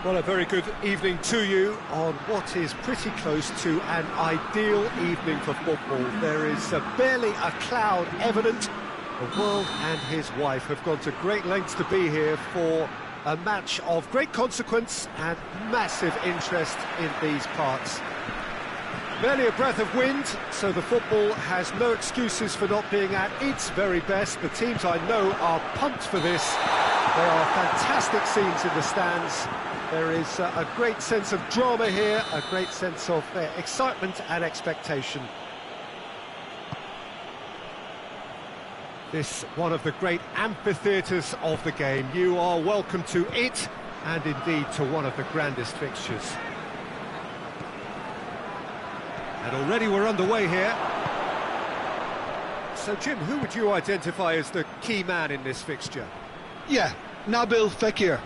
Well, a very good evening to you on what is pretty close to an ideal evening for football. There is barely a cloud evident. The world and his wife have gone to great lengths to be here for a match of great consequence and massive interest in these parts. Barely a breath of wind, so the football has no excuses for not being at its very best. The teams I know are pumped for this. There are fantastic scenes in the stands. There is a great sense of drama here, a great sense of excitement and expectation. This one of the great amphitheatres of the game. You are welcome to it, and indeed to one of the grandest fixtures. And already we're underway here. So, Jim, who would you identify as the key man in this fixture? Yeah, Nabil Fekir.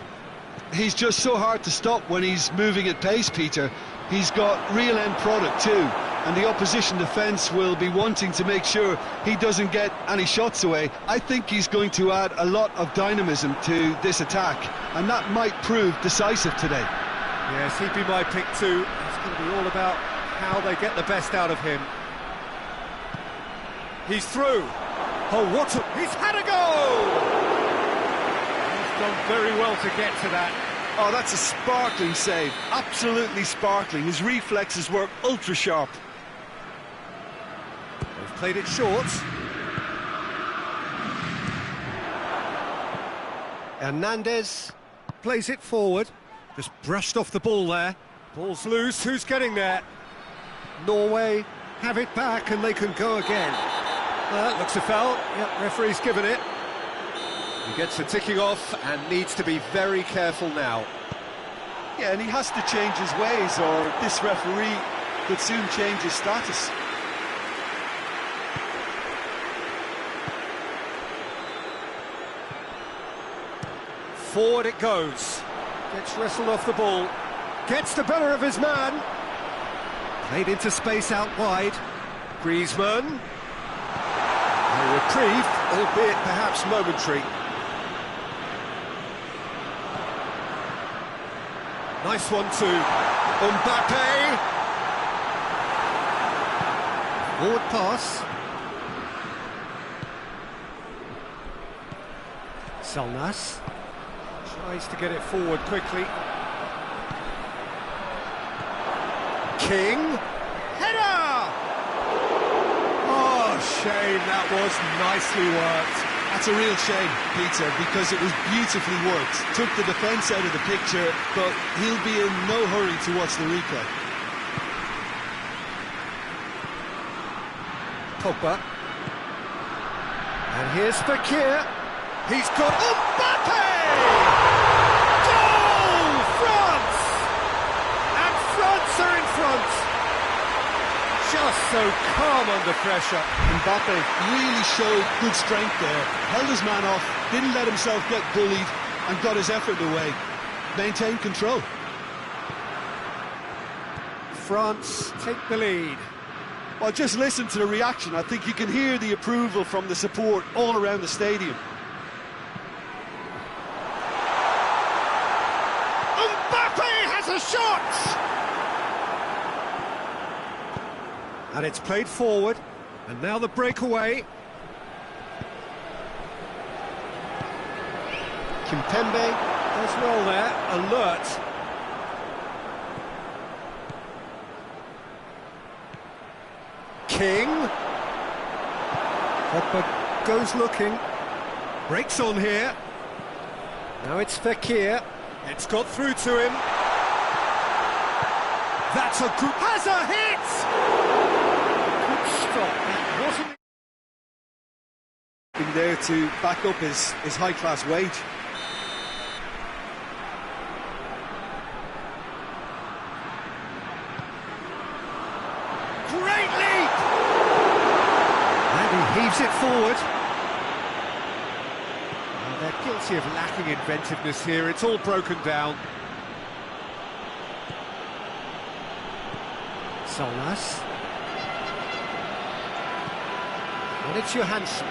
He's just so hard to stop when he's moving at pace, Peter. He's got real end product too, and the opposition defence will be wanting to make sure he doesn't get any shots away. I think he's going to add a lot of dynamism to this attack, and that might prove decisive today. Yes, he'd be my pick too. It's going to be all about how they get the best out of him. He's through. Oh, what a... He's had a goal! Done very well to get to that. Oh, that's a sparkling save, absolutely sparkling. His reflexes were ultra sharp. They've played it short. Hernandez plays it forward, just brushed off the ball there. Ball's loose, who's getting there? Norway have it back and they can go again. Looks a foul. Yep, referee's given it. He gets the ticking off and needs to be very careful now. Yeah, and he has to change his ways, or this referee could soon change his status. Forward it goes. Gets wrestled off the ball. Gets the better of his man. Played into space out wide. Griezmann. A reprieve, albeit perhaps momentary. Nice one to Mbappe. Forward pass. Salnas tries to get it forward quickly. King. Header! Oh, shame, that was nicely worked. That's a real shame, Peter, because it was beautifully worked. Took the defence out of the picture, but he'll be in no hurry to watch the replay. Pogba. And here's Fekir. He's got Mbappe! Goal! France! And France are in front. Just so calm under pressure. Mbappe really showed good strength there. Held his man off, didn't let himself get bullied, and got his effort away. Maintained control. France take the lead. Well, just listen to the reaction. I think you can hear the approval from the support all around the stadium. Mbappe has a shot! And it's played forward, and now the breakaway. Kimpembe does well there, alert. King. Pogba goes looking. Breaks on here. Now it's Fekir. It's got through to him. That's a good... Has a hit! Stop. That wasn't been there to back up his high-class wage. Great leap! And he heaves it forward. Well, they're guilty of lacking inventiveness here. It's all broken down. Salnas. And it's Johansson.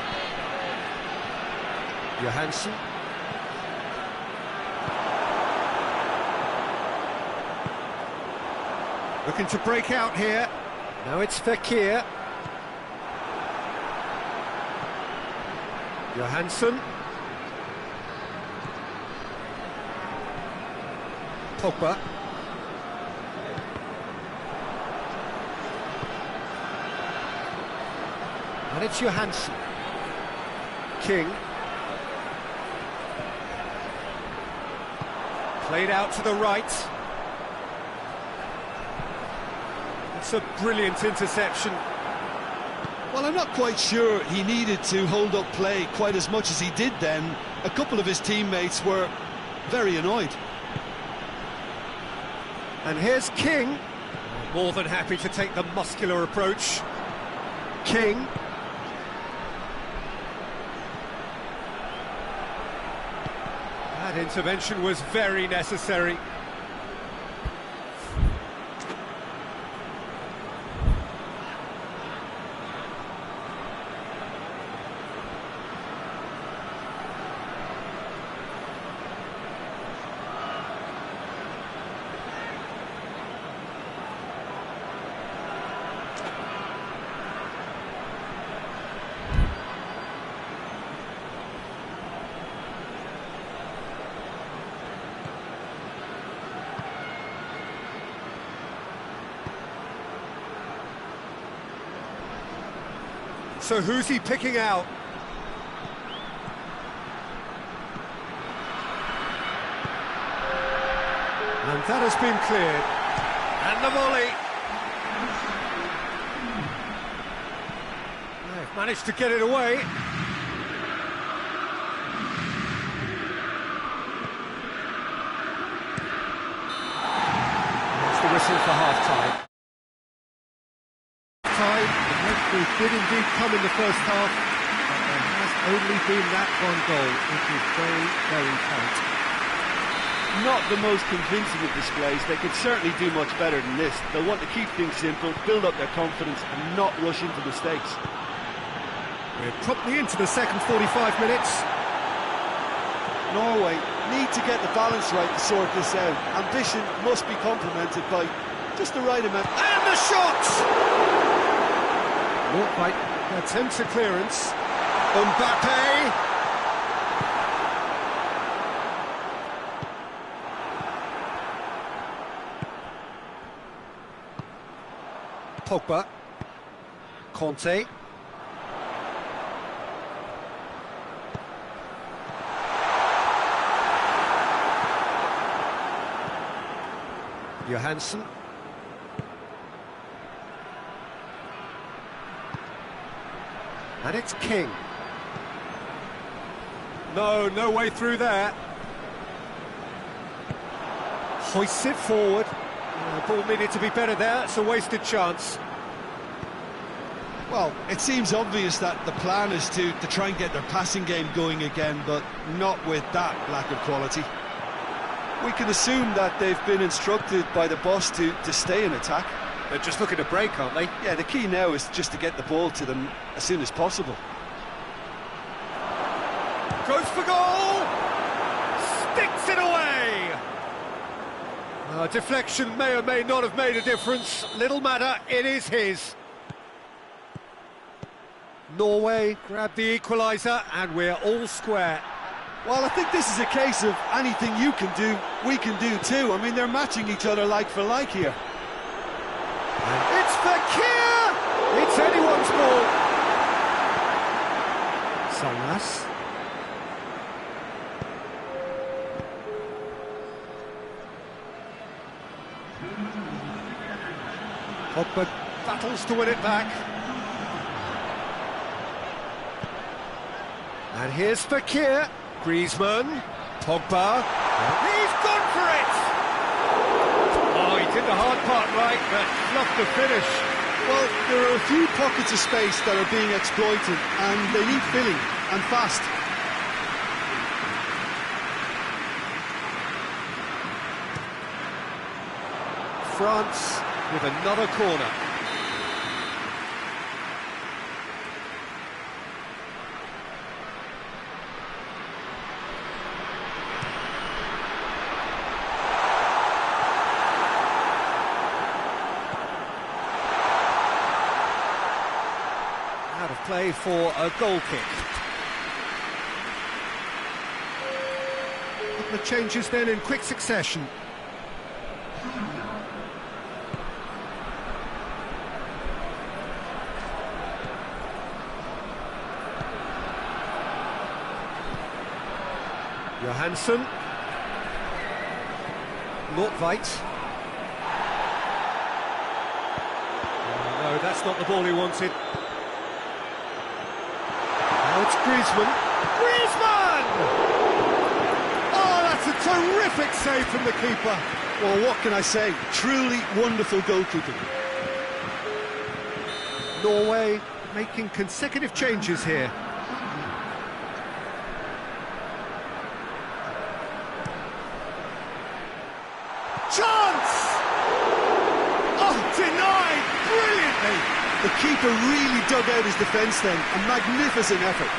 Looking to break out here. Now it's Fekir. Johansson. Pogba. And it's Johansson. King. Played out to the right. It's a brilliant interception. Well, I'm not quite sure he needed to hold up play quite as much as he did then. A couple of his teammates were very annoyed. And here's King. More than happy to take the muscular approach. King. That intervention was very necessary. So who's he picking out? And that has been cleared. And the volley. They've managed to get it away. That's the whistle for half-time. The did indeed come in the first half, but there has only been that one goal. It is very, very tight. Not the most convincing of displays. They could certainly do much better than this. They'll want to keep things simple, build up their confidence and not rush into mistakes. We're promptly into the second 45 minutes. Norway need to get the balance right to sort this out. Ambition must be complemented by just the right amount. And the shot! Not quite. Attempts a clearance. Mbappe. Pogba. Conte. Johansson. And it's King. No way through there. Hoists it forward. The ball needed to be better there. It's a wasted chance. Well, it seems obvious that the plan is to try and get their passing game going again, but not with that lack of quality. We can assume that they've been instructed by the boss to stay in attack. They're just looking to break, aren't they? Yeah, the key now is just to get the ball to them as soon as possible. Goes for goal! Sticks it away! Deflection may or may not have made a difference. Little matter, it is his. Norway grab the equaliser and we're all square. Well, I think this is a case of anything you can do, we can do too. I mean, they're matching each other like for like here. And it's Fekir! It's anyone's ball. Salas. Pogba battles to win it back. And here's Fekir. Griezmann. Pogba. He's gone for it! Oh, he did the hard part right, but fluffed the finish. Well, there are a few pockets of space that are being exploited, and they need filling, and fast. France with another corner. play for a goal kick. The changes then in quick succession. Johansson. Nordtveit. No, that's not the ball he wanted. Now it's Griezmann. Griezmann! Oh, that's a terrific save from the keeper. Well, what can I say? Truly wonderful goalkeeping. Norway making consecutive changes here. Chance! Oh, denied brilliantly. The keeper really dug out his defence then. A magnificent effort.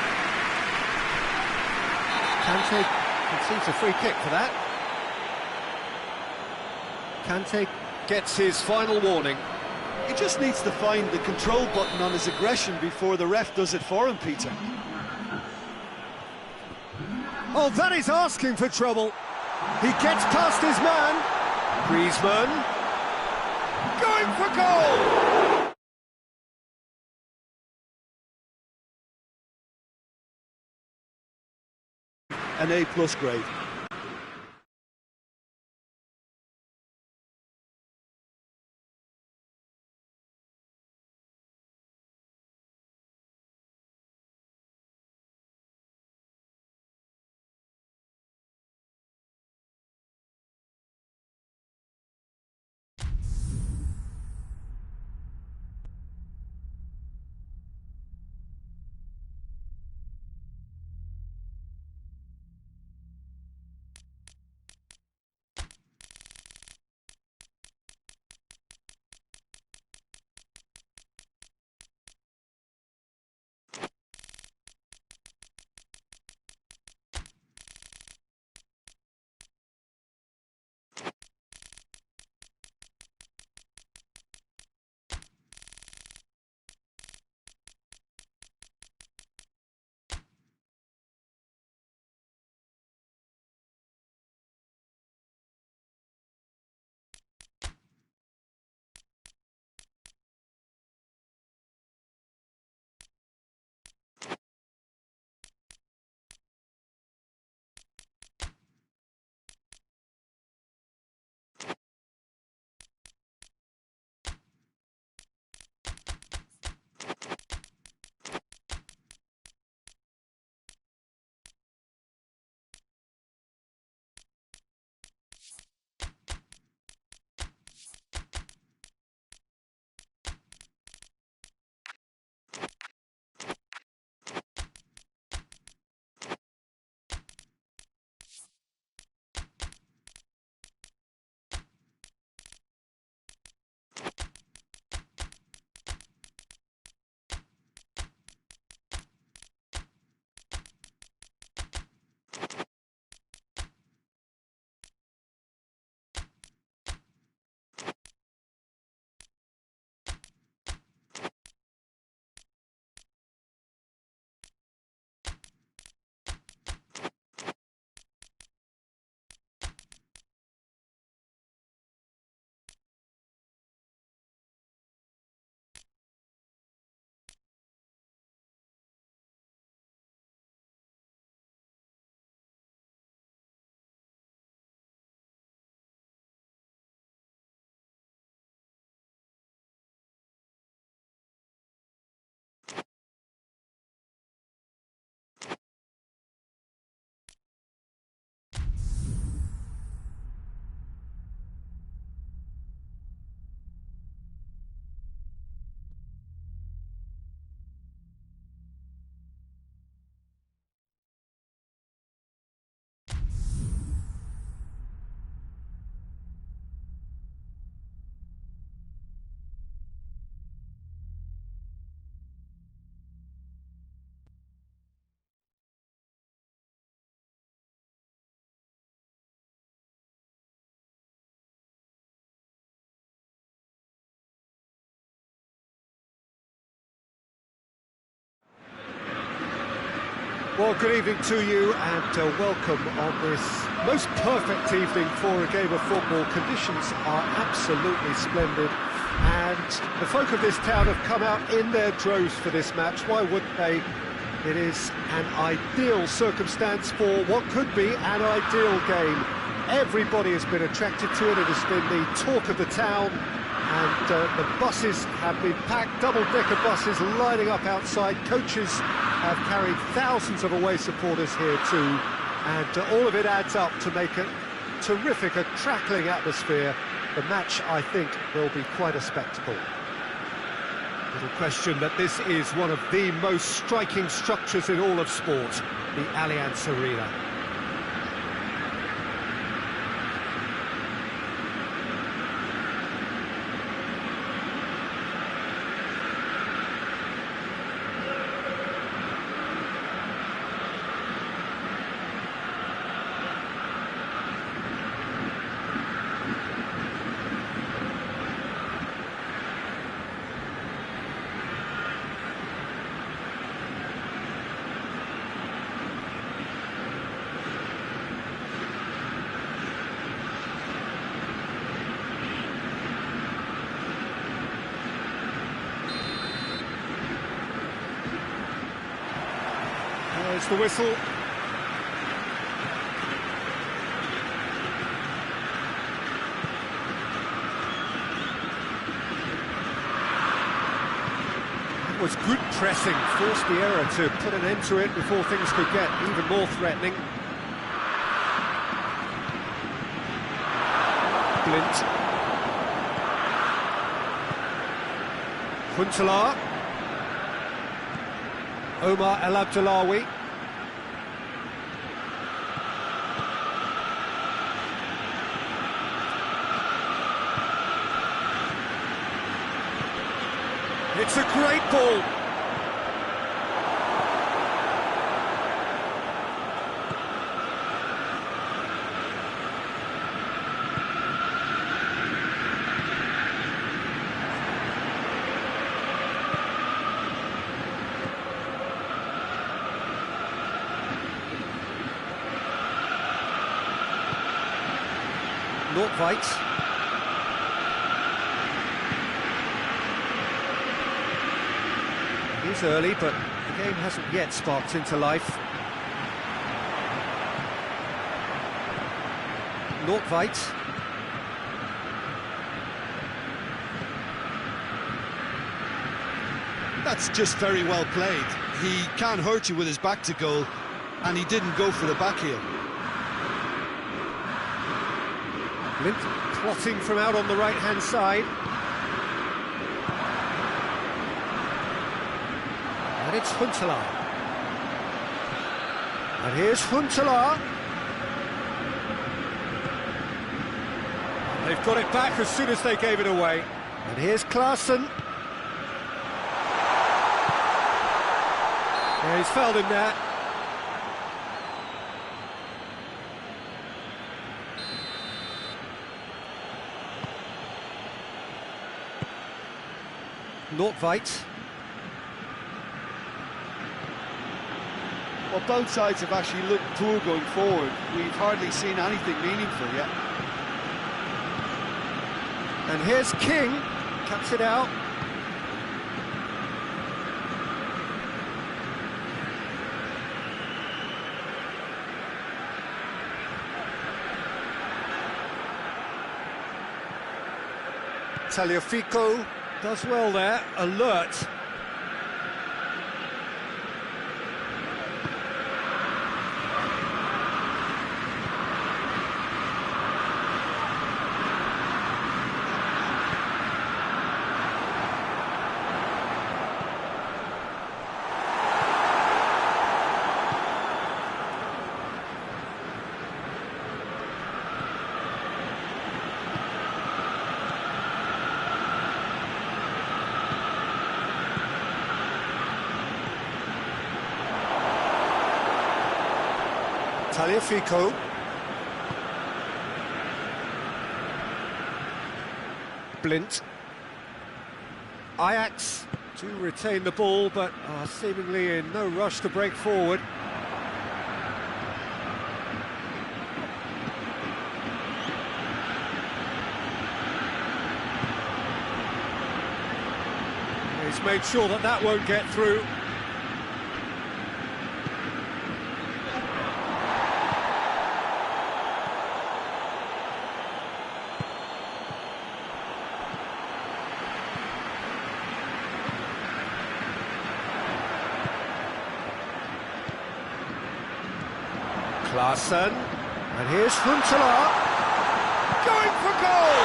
Kante concedes a free kick for that. Kante gets his final warning. He just needs to find the control button on his aggression before the ref does it for him, Peter. Oh, that is asking for trouble. He gets past his man. Griezmann going for goal. An A+ grade. Well, good evening to you and welcome on this most perfect evening for a game of football. Conditions are absolutely splendid and the folk of this town have come out in their droves for this match. Why wouldn't they? It is an ideal circumstance for what could be an ideal game. Everybody has been attracted to it. It has been the talk of the town, and the buses have been packed, double-decker buses lining up outside. Coaches have carried thousands of away supporters here too, and all of it adds up to make a terrific, a crackling atmosphere. The match, I think, will be quite a spectacle. Little question that this is one of the most striking structures in all of sport, the Allianz Arena. There's the whistle. That was good pressing, forced the error to put an end to it before things could get even more threatening. Blint. Huntelaar. Omar El Abdullawi. It's a great ball. Nordtveit. He's early, but the game hasn't yet sparked into life. Nordtveit. That's just very well played. He can't hurt you with his back to goal, and he didn't go for the back heel. Blint plotting from out on the right-hand side. And it's Huntelaar. And here's Huntelaar. They've got it back as soon as they gave it away. And here's Klaassen. Yeah, he's fouled him there. Nordtveit. Well, both sides have actually looked poor going forward. We've hardly seen anything meaningful yet. And here's King, cuts it out. Tagliafico does well there, alert. Tagliafico. Blint. Ajax to retain the ball, but are seemingly in no rush to break forward. He's made sure that that won't get through. Klaassen, and here's Huntelaar, going for goal!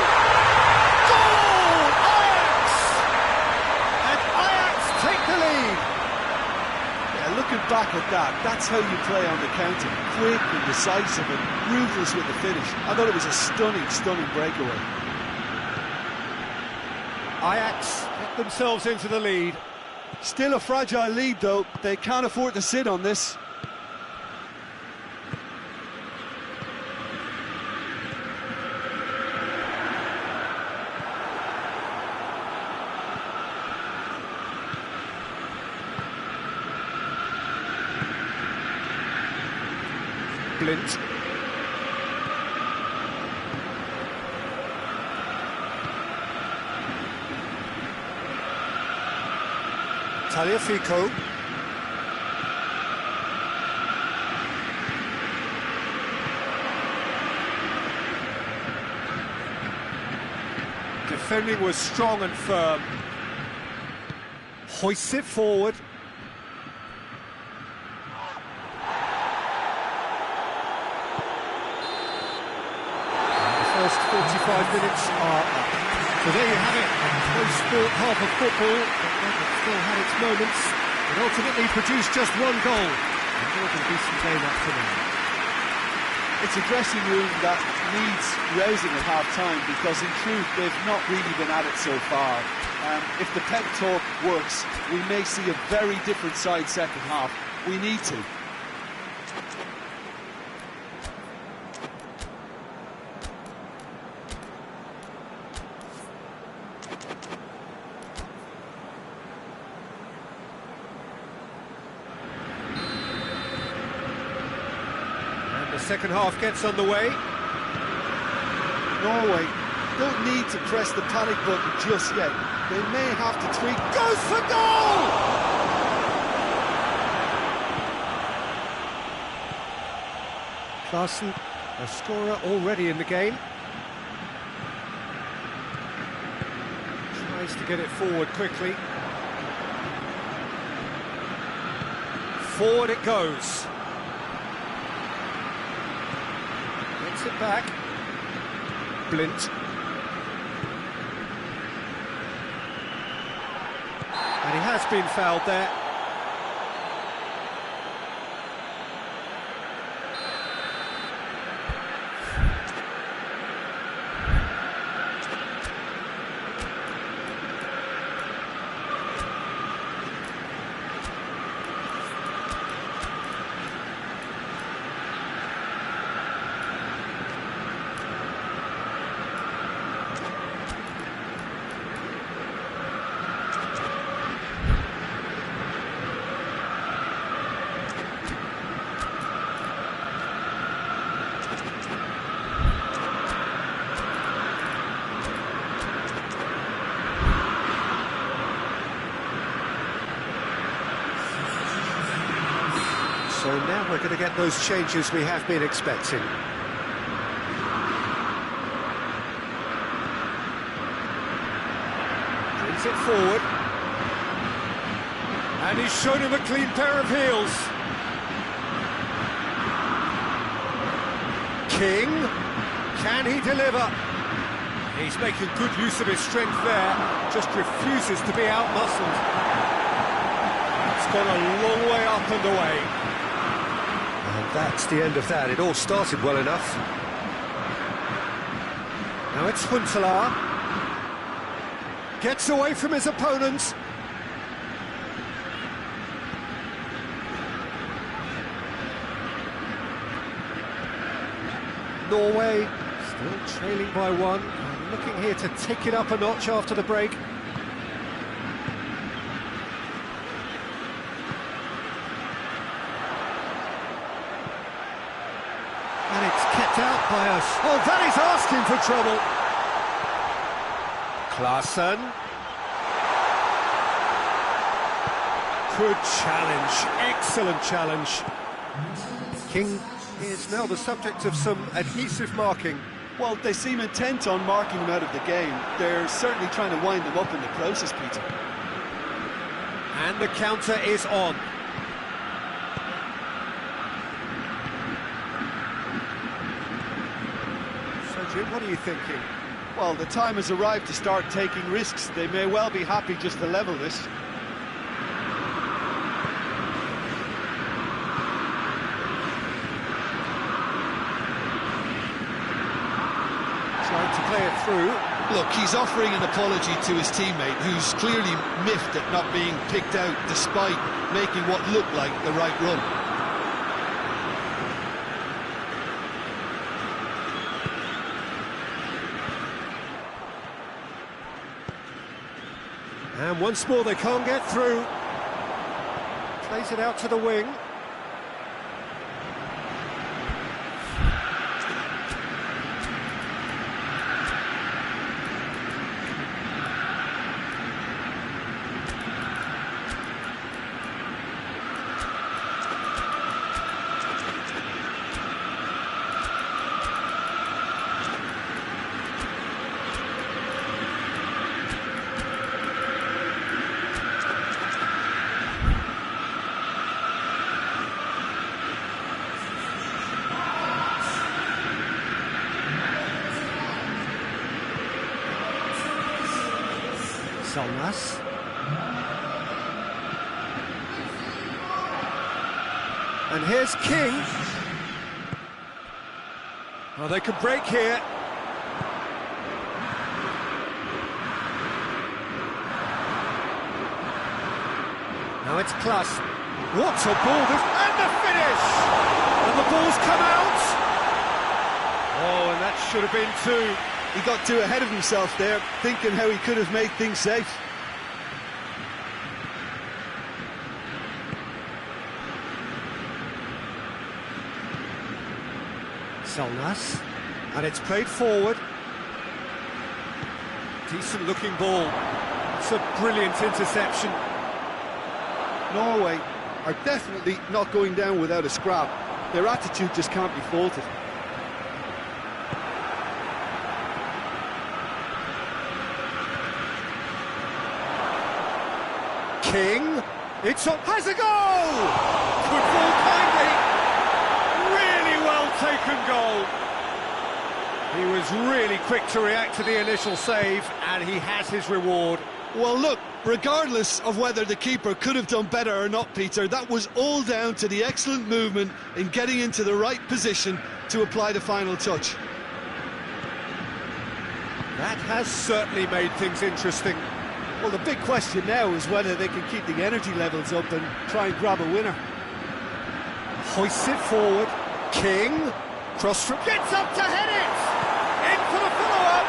Goal! Ajax! And Ajax take the lead! Yeah, looking back at that, that's how you play on the counter. Quick and decisive and ruthless with the finish. I thought it was a stunning, stunning breakaway. Ajax get themselves into the lead. Still a fragile lead though, they can't afford to sit on this. Blint. Tagliafico. Defending was strong and firm. Hoists it forward. First 45 minutes are up. So there you have it, a close sport half of football, but still had its moments. It ultimately produced just one goal. A more than decent game up to now. It's a dressing room that needs rousing at half-time because in truth they've not really been at it so far. If the pep talk works, we may see a very different side second half. We need to. The second half gets underway. Norway don't need to press the panic button just yet. They may have to tweak. Goes for goal! Klaassen, a scorer already in the game. Tries to get it forward quickly. Forward it goes. Gets it back. Blint. And he has been fouled there. So now we're going to get those changes we have been expecting. Brings it forward. And he's shown him a clean pair of heels. King, can he deliver? He's making good use of his strength there, just refuses to be outmuscled. It's gone a long way up and away. And that's the end of that. It all started well enough. Now it's Huntelaar. Gets away from his opponents. Norway still trailing by one. And looking here to take it up a notch after the break. And it's kept out by us. Oh, that is asking for trouble. Klaassen. Good challenge, excellent challenge. King is now the subject of some adhesive marking. Well, they seem intent on marking him out of the game. They're certainly trying to wind him up in the process, Peter. And the counter is on. So, Jim, what are you thinking? Well, the time has arrived to start taking risks. They may well be happy just to level this. Trying to play it through. Look, he's offering an apology to his teammate, who's clearly miffed at not being picked out despite making what looked like the right run. And once more they can't get through. Plays it out to the wing. Solnas. And here's King. Well, they could break here. Now it's Klaas. What a ball this, and the finish! And the ball's come out. Oh, and that should have been two. He got too ahead of himself there, thinking how he could have made things safe. Solnas, and it's played forward. Decent looking ball. It's a brilliant interception. Norway are definitely not going down without a scrap. Their attitude just can't be faulted. King, it's up, has a goal! Good ball, kindly. Really well taken goal. He was really quick to react to the initial save, and he has his reward. Well, look, regardless of whether the keeper could have done better or not, Peter, that was all down to the excellent movement in getting into the right position to apply the final touch. That has certainly made things interesting. Well, the big question now is whether they can keep the energy levels up and try and grab a winner. Hoists it forward. King, cross from, gets up to head it! In for the follow-up!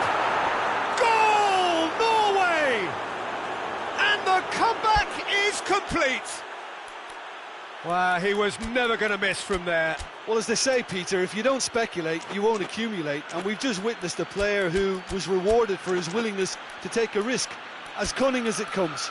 Goal, Norway! And the comeback is complete! Well, he was never going to miss from there. Well, as they say, Peter, if you don't speculate, you won't accumulate. And we've just witnessed a player who was rewarded for his willingness to take a risk, as cunning as it comes.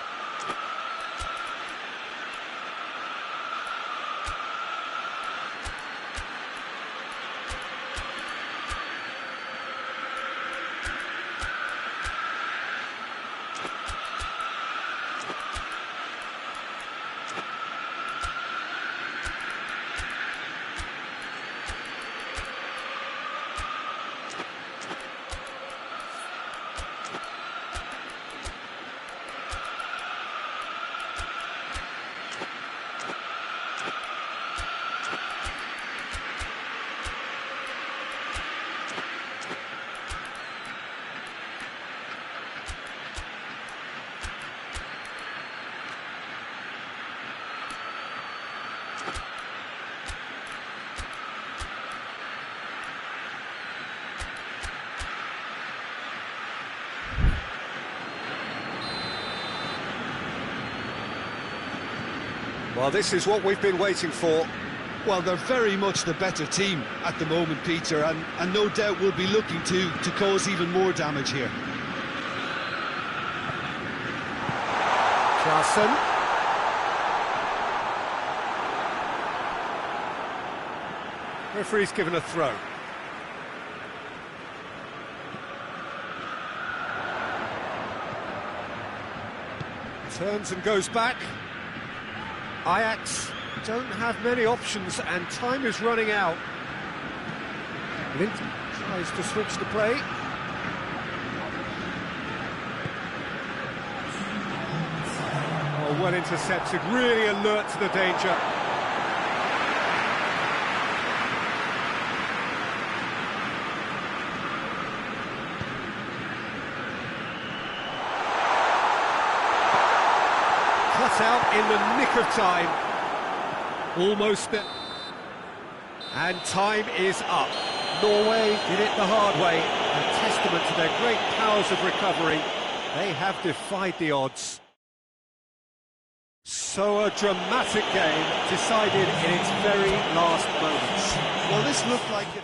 Well, this is what we've been waiting for. Well, they're very much the better team at the moment, Peter, and no doubt will be looking to cause even more damage here. Klaassen. Referee's given a throw. Turns and goes back. Ajax don't have many options and time is running out. Lint tries to switch the play. Oh, well intercepted, really alert to the danger. Cut out in the nick of time. Almost there. And time is up. Norway did it the hard way, a testament to their great powers of recovery. They have defied the odds. So a dramatic game decided in its very last moments. Well, this looked like it.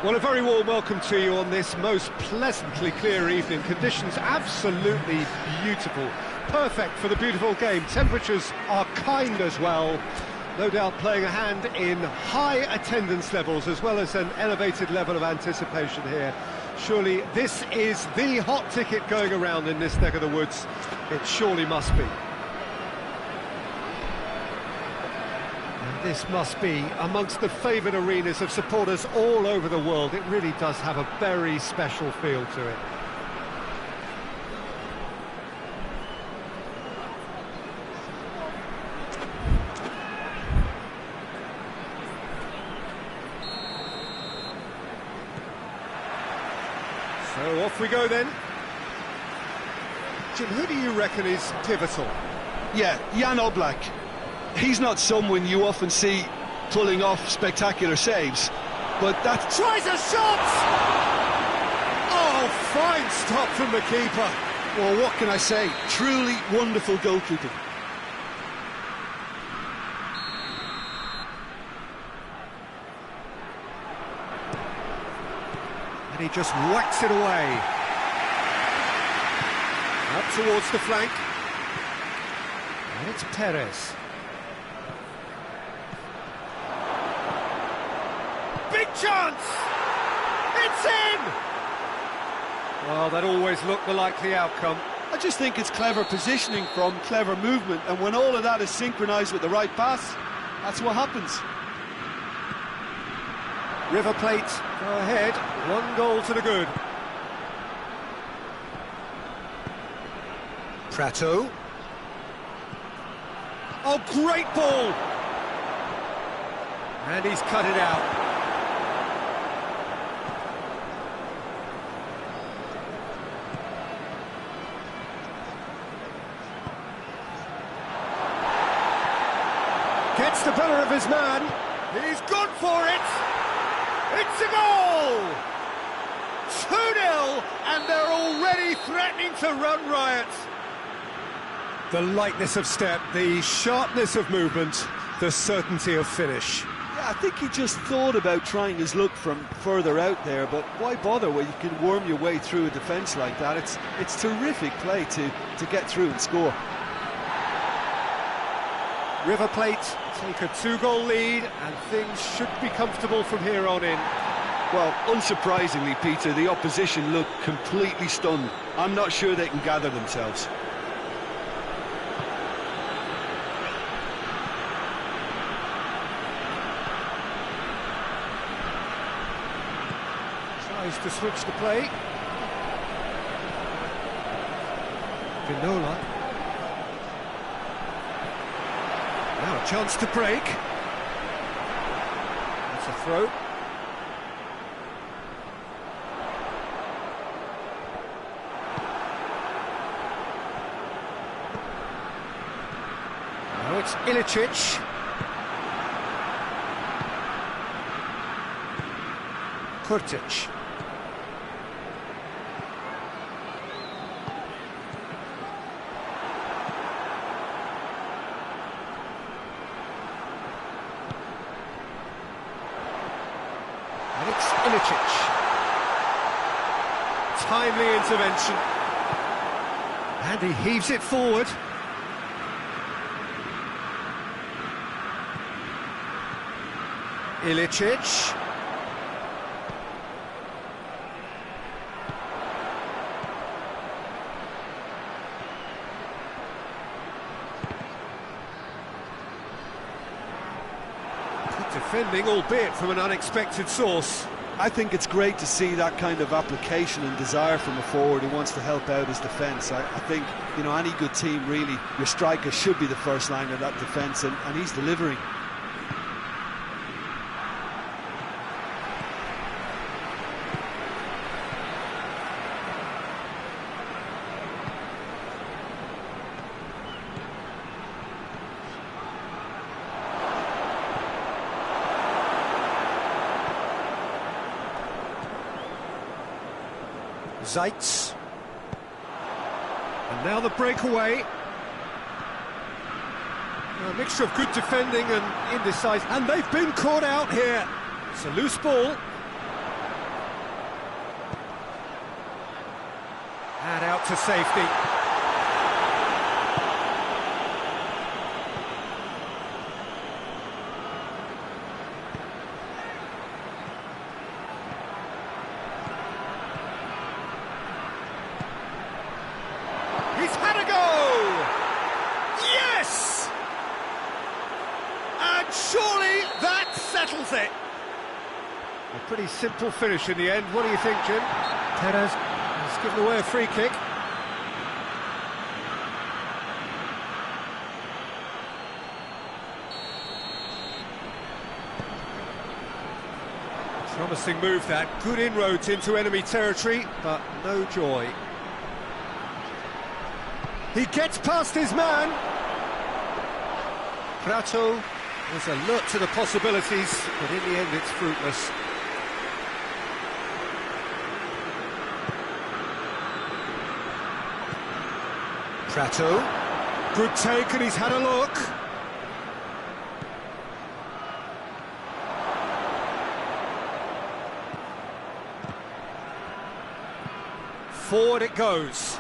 Well, a very warm welcome to you on this most pleasantly clear evening. Conditions absolutely beautiful. Perfect for the beautiful game. Temperatures are kind as well. No doubt playing a hand in high attendance levels as well as an elevated level of anticipation here. Surely this is the hot ticket going around in this neck of the woods. It surely must be. This must be amongst the favoured arenas of supporters all over the world. It really does have a very special feel to it. So off we go then. Jim, who do you reckon is pivotal? Yeah, Jan Oblak. He's not someone you often see pulling off spectacular saves, but that... Tries a shot! Oh, fine stop from the keeper. Well, what can I say? Truly wonderful goalkeeping. And he just whacks it away. Up towards the flank. And it's Perez. Big chance! It's in! Well, that always looked the likely outcome. I just think it's clever positioning from clever movement, and when all of that is synchronised with the right pass, that's what happens. River Plate go ahead, 1 goal to the good. Prato. Oh, great ball! And he's cut it out. Gets the better of his man. He's gone for it. It's a goal! 2-0, and they're already threatening to run riot. The lightness of step, the sharpness of movement, the certainty of finish. Yeah, I think he just thought about trying his luck from further out there, but why bother when you can worm your way through a defence like that? It's terrific play to get through and score. River Plate take a 2-goal lead, and things should be comfortable from here on in. Well, unsurprisingly, Peter, the opposition look completely stunned. I'm not sure they can gather themselves. Tries to switch the play. Ginola. Now a chance to break. That's a throw. Now it's Ilicic. Kurtic. And it's Ilicic. Timely intervention. And he heaves it forward. Ilicic. Defending, albeit from an unexpected source. I think it's great to see that kind of application and desire from a forward who wants to help out his defence. I think, you know, any good team, really, your striker should be the first line of that defence, and he's delivering. Zeitz. And now the breakaway. A mixture of good defending and indecisive. And they've been caught out here. It's a loose ball. And out to safety. He's had a go! Yes! And surely that settles it. A pretty simple finish in the end. What do you think, Jim? Perez has given away a free kick. Promising move that. Good inroads into enemy territory, but no joy. He gets past his man. Prato was alert to the possibilities, but in the end it's fruitless. Prato, good take, and he's had a look. Forward it goes.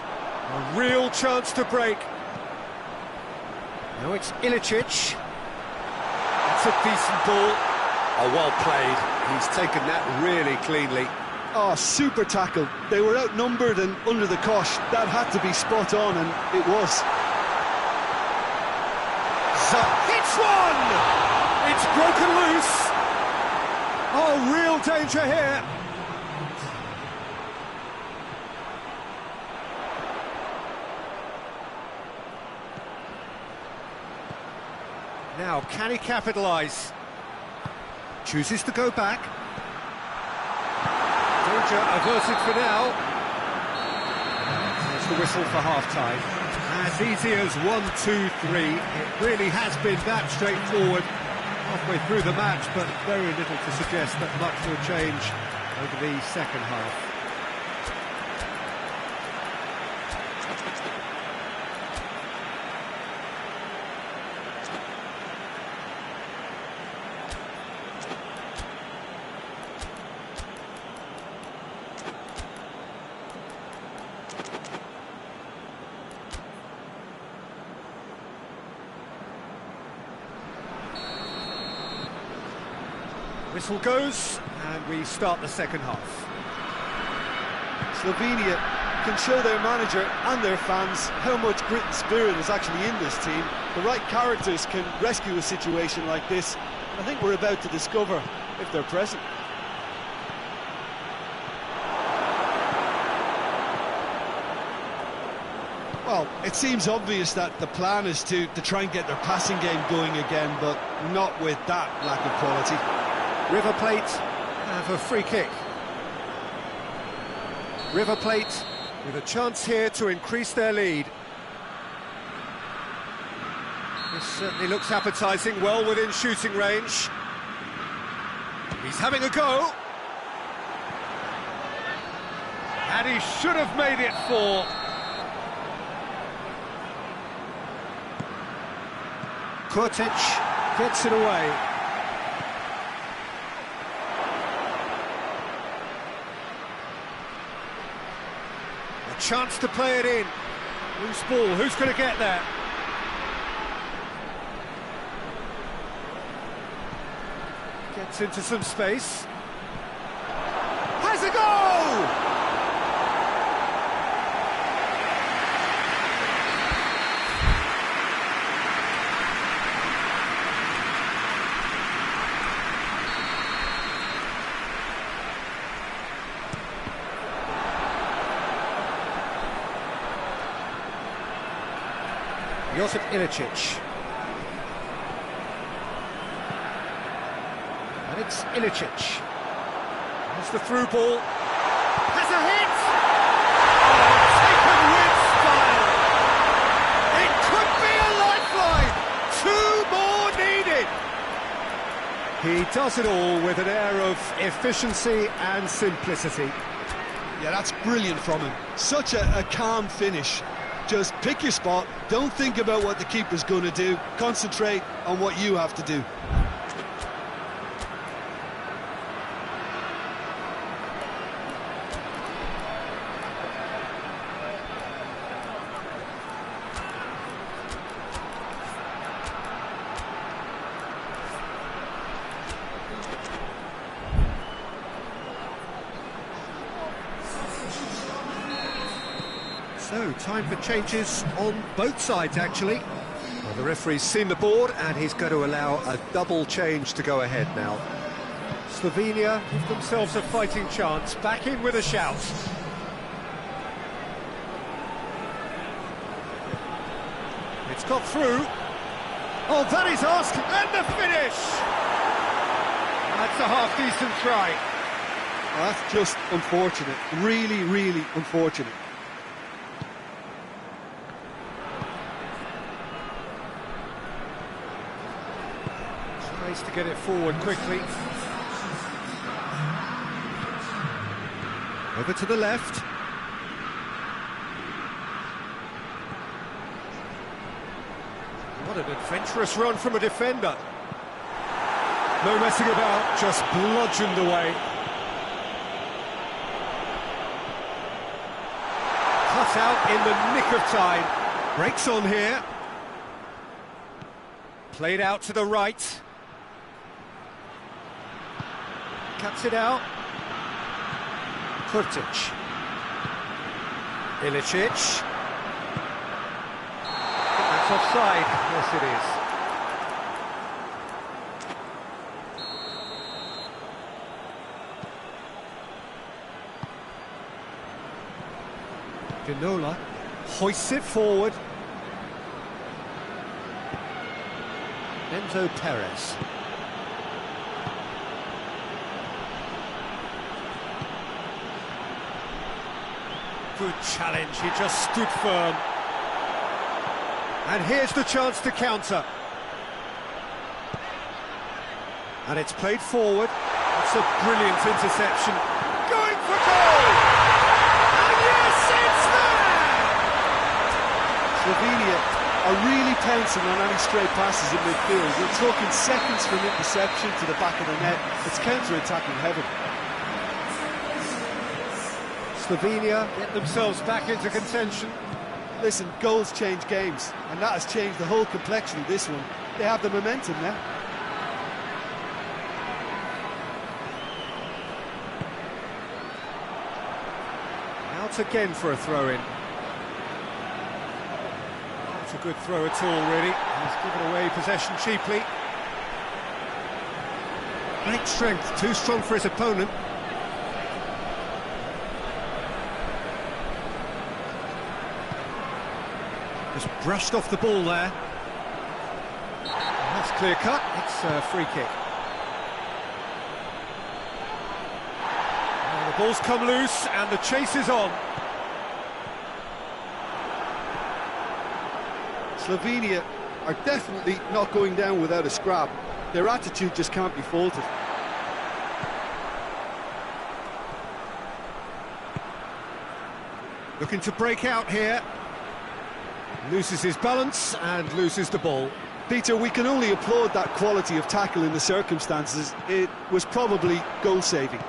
A real chance to break. Now it's Ilicic. That's a decent ball. Oh, well played. He's taken that really cleanly. Oh, super tackle. They were outnumbered and under the cosh. That had to be spot on, and it was. Hits one! It's broken loose. Oh, real danger here. Now, can he capitalise? Chooses to go back. Danger averted for now. There's the whistle for half-time. As easy as 1-2-3. It really has been that straightforward halfway through the match, but very little to suggest that much will change over the second half. Whistle goes, and we start the second half. Slovenia can show their manager and their fans how much grit and spirit is actually in this team. The right characters can rescue a situation like this. I think we're about to discover if they're present. Well, it seems obvious that the plan is to try and get their passing game going again, but not with that lack of quality. River Plate have a free kick. River Plate with a chance here to increase their lead. This certainly looks appetising, well within shooting range. He's having a go. And he should have made it 4. Kurtic gets it away. A chance to play it in. Loose ball, who's going to get there? Gets into some space. Has a goal! Josip Ilicic. And it's Ilicic. There's the through ball. Has a hit! Oh, taken with style! It could be a lifeline! 2 more needed! He does it all with an air of efficiency and simplicity. Yeah, that's brilliant from him. Such a calm finish. Just pick your spot, don't think about what the keeper's going to do, concentrate on what you have to do. So, time for changes on both sides, actually. Well, the referee's seen the board, and he's going to allow a double change to go ahead now. Slovenia give themselves a fighting chance, back in with a shout. It's got through. Oh, that is ask, and the finish! That's a half-decent try. Well, that's just unfortunate, really, really unfortunate. Tries to get it forward quickly. Over to the left. What an adventurous run from a defender. No messing about, just bludgeoned away. Cut out in the nick of time. Breaks on here. Played out to the right. Cuts it out. Kurtic. Ilicic. That's offside. Yes, it is. Ginola hoists it forward. Enzo Perez. Good challenge, he just stood firm. And here's the chance to counter. And it's played forward. It's a brilliant interception. Going for goal! And yes, it's there! Slovenia are really pouncing on any stray passes in midfield. We're talking seconds from interception to the back of the net. It's counter-attacking heaven. Slovenia get themselves back into contention. Listen, goals change games, and that has changed the whole complexion of this one. They have the momentum now. Out again for a throw-in. Not a good throw at all, really. He's given away possession cheaply. Great strength, too strong for his opponent. Just brushed off the ball there. That's clear cut, it's a free kick. And the ball's come loose and the chase is on. Slovenia are definitely not going down without a scrap. Their attitude just can't be faulted. Looking to break out here. Loses his balance and loses the ball. Peter, we can only applaud that quality of tackle in the circumstances. It was probably goal-saving.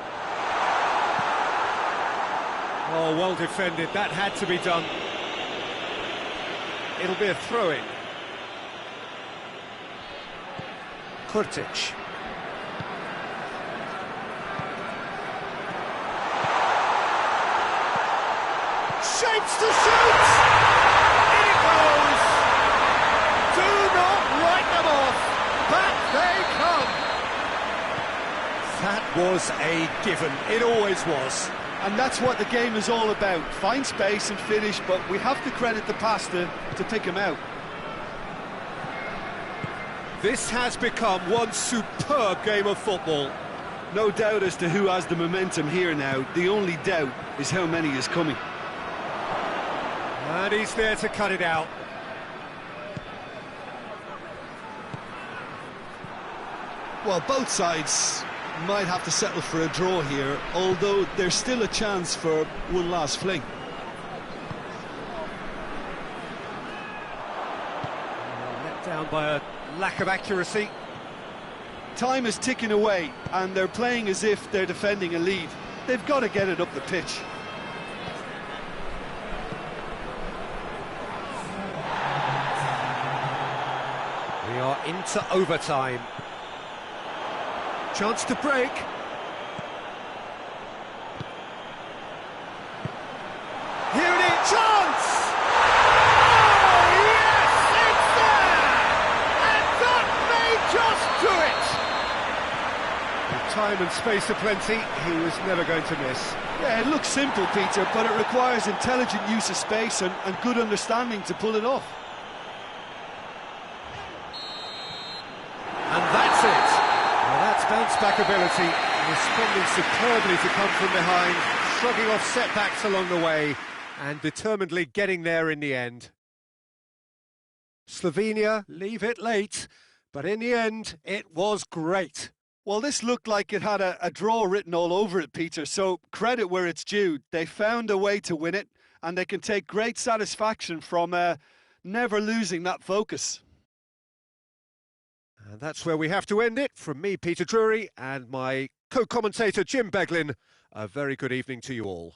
Oh, well defended. That had to be done. It'll be a throw-in. Kurtic. Shapes to shoot! That was a given, it always was. And that's what the game is all about. Find space and finish, but we have to credit the pass to pick him out. This has become one superb game of football. No doubt as to who has the momentum here now. The only doubt is how many is coming. And he's there to cut it out. Well, both sides might have to settle for a draw here, although there's still a chance for one last fling. Let down by a lack of accuracy. Time is ticking away, and they're playing as if they're defending a lead. They've got to get it up the pitch. We are into overtime. Chance to break. Here it is, chance! time and space aplenty, he was never going to miss. Yeah, it looks simple, Peter, but it requires intelligent use of space and good understanding to pull it off. And that's it. Well, that's bounce-back ability, responding superbly to come from behind, shrugging off setbacks along the way, and determinedly getting there in the end. Slovenia leave it late, but in the end, it was great. Well, this looked like it had a draw written all over it, Peter, so credit where it's due. They found a way to win it, and they can take great satisfaction from never losing that focus. And that's where we have to end it. From me, Peter Drury, and my co-commentator, Jim Beglin, a very good evening to you all.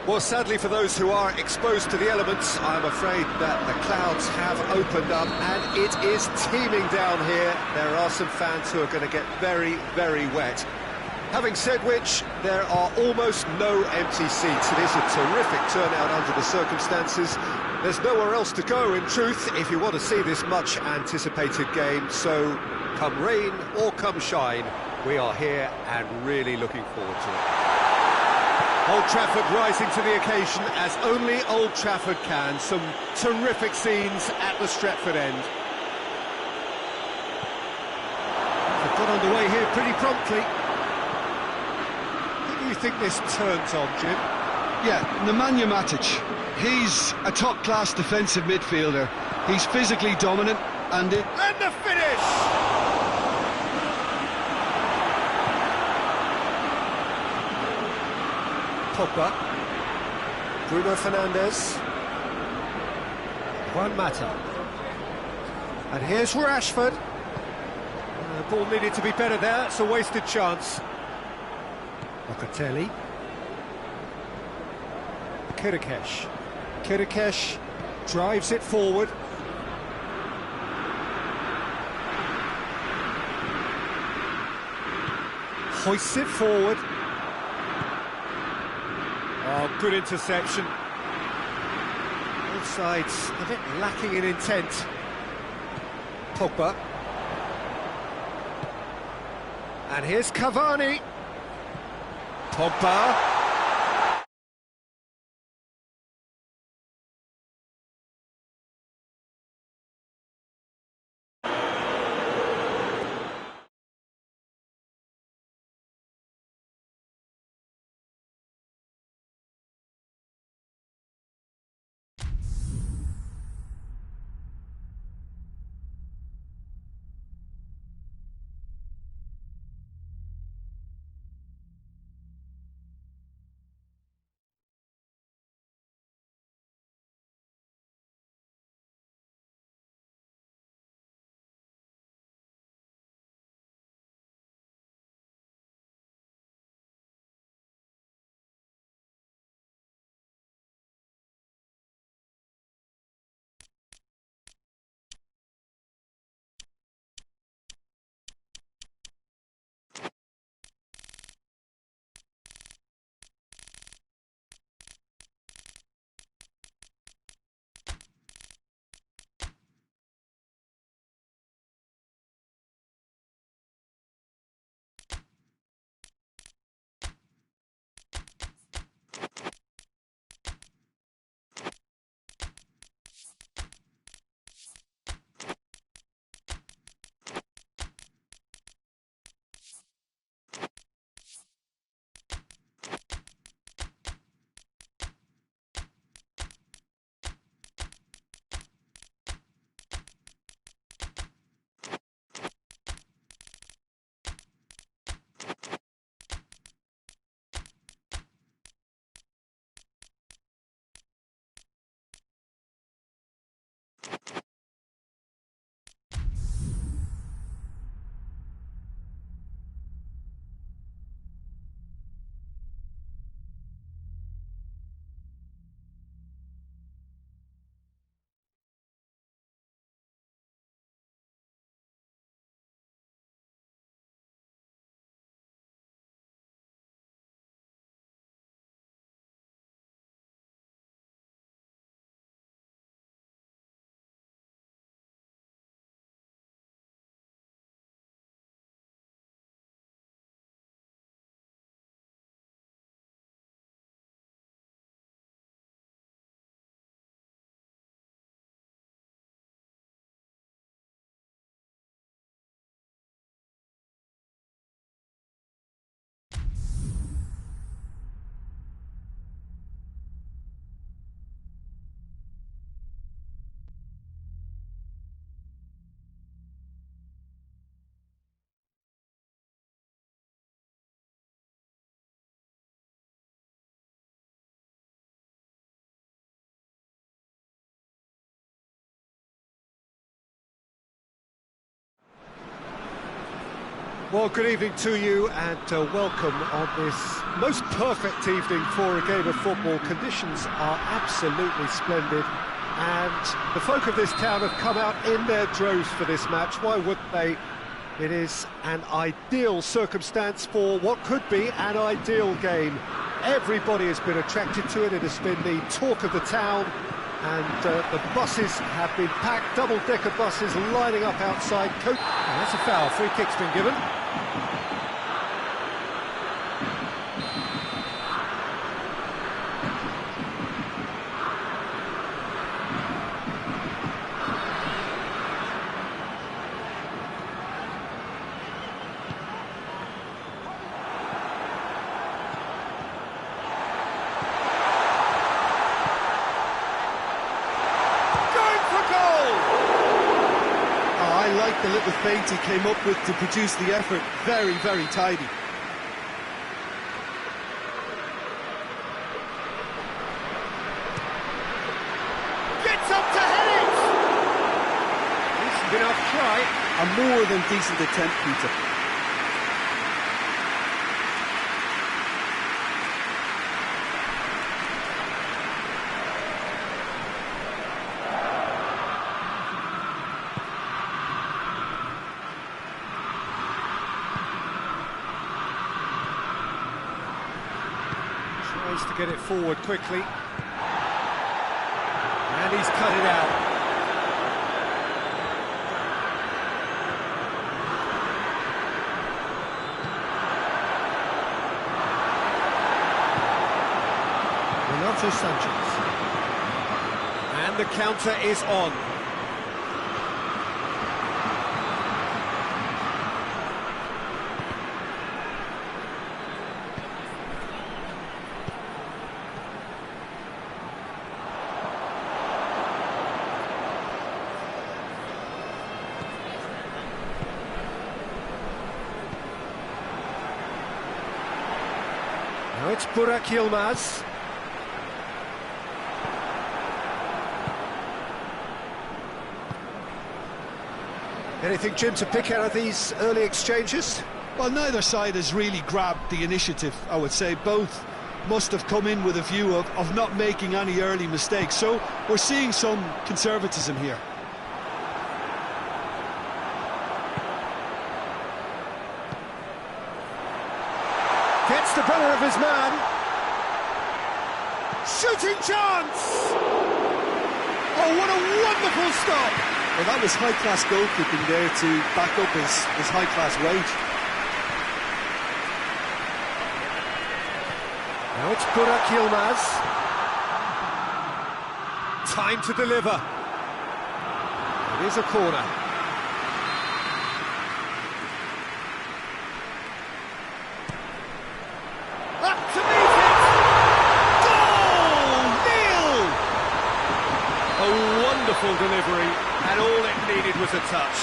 Well, sadly for those who are exposed to the elements, I'm afraid that the clouds have opened up and it is teeming down here. There are some fans who are going to get very, very wet. Having said which, there are almost no empty seats. It is a terrific turnout under the circumstances. There's nowhere else to go, in truth, if you want to see this much-anticipated game. So, come rain or come shine, we are here and really looking forward to it. Old Trafford rising to the occasion as only Old Trafford can. Some terrific scenes at the Stretford end. They've got underway here pretty promptly. Who do you think this turns on, Jim? Yeah, Nemanja Matic. He's a top-class defensive midfielder. He's physically dominant and the finish! Pogba, Bruno Fernandes, Juan Mata, and here's Rashford. The ball needed to be better there, it's a wasted chance. Locatelli, Kirikesh drives it forward. Hoists it forward. Oh, good interception. Both sides a bit lacking in intent. Pogba. And here's Cavani. Pogba. Well, good evening to you and welcome on this most perfect evening for a game of football. Conditions are absolutely splendid and the folk of this town have come out in their droves for this match. Why wouldn't they? It is an ideal circumstance for what could be an ideal game. Everybody has been attracted to it. It has been the talk of the town. And the buses have been packed, double-decker buses lining up outside. That's a foul, free kick's been given. I like the little feint he came up with to produce the effort. Very, very tidy. Gets up to head it! Decent enough try. A more than decent attempt, Peter. Tries to get it forward quickly. And he's cut it out. Renato Sanchez. And the counter is on. Now it's Burak Yilmaz. Anything, Jim, to pick out of these early exchanges? Well, neither side has really grabbed the initiative, I would say. Both must have come in with a view of not making any early mistakes. So we're seeing some conservatism here. Gets the better of his man. Shooting chance! Oh, what a wonderful stop! Well, that was high-class goalkeeping there to back up his high-class wage. Now it's Burak Yilmaz. Time to deliver. It is a corner. Up to meet it! Goal! Nil! A wonderful delivery, and all it needed was a touch.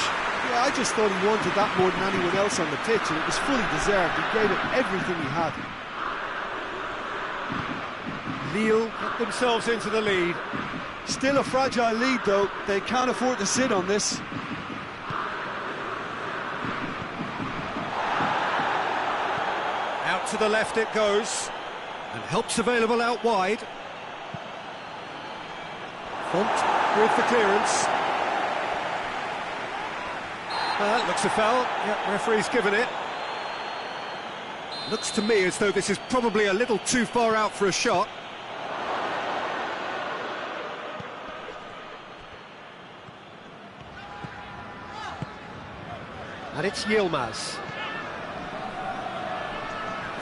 Yeah, I just thought he wanted that more than anyone else on the pitch, and it was fully deserved. He gave it everything he had. Lille put themselves into the lead. Still a fragile lead, though. They can't afford to sit on this. Out to the left it goes, and help's available out wide. Font with the clearance. Looks a foul. Yep, referee's given it. Looks to me as though this is probably a little too far out for a shot. And it's Yilmaz.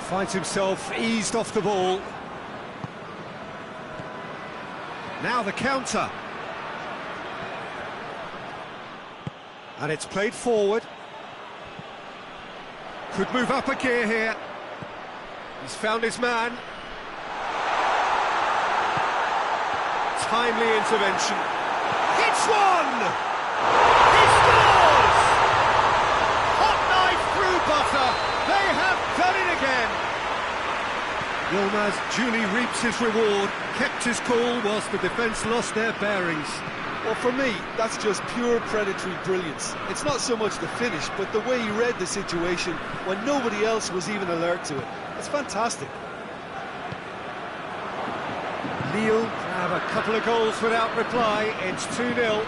Finds himself eased off the ball. Now the counter. And it's played forward. Could move up a gear here. He's found his man. Timely intervention. Hits one! He scores! Hot knife through butter. They have done it again. Yilmaz duly reaps his reward, kept his cool whilst the defence lost their bearings. Well, for me, that's just pure predatory brilliance. It's not so much the finish, but the way he read the situation when nobody else was even alert to it. It's fantastic. Lille have a couple of goals without reply. It's 2-0.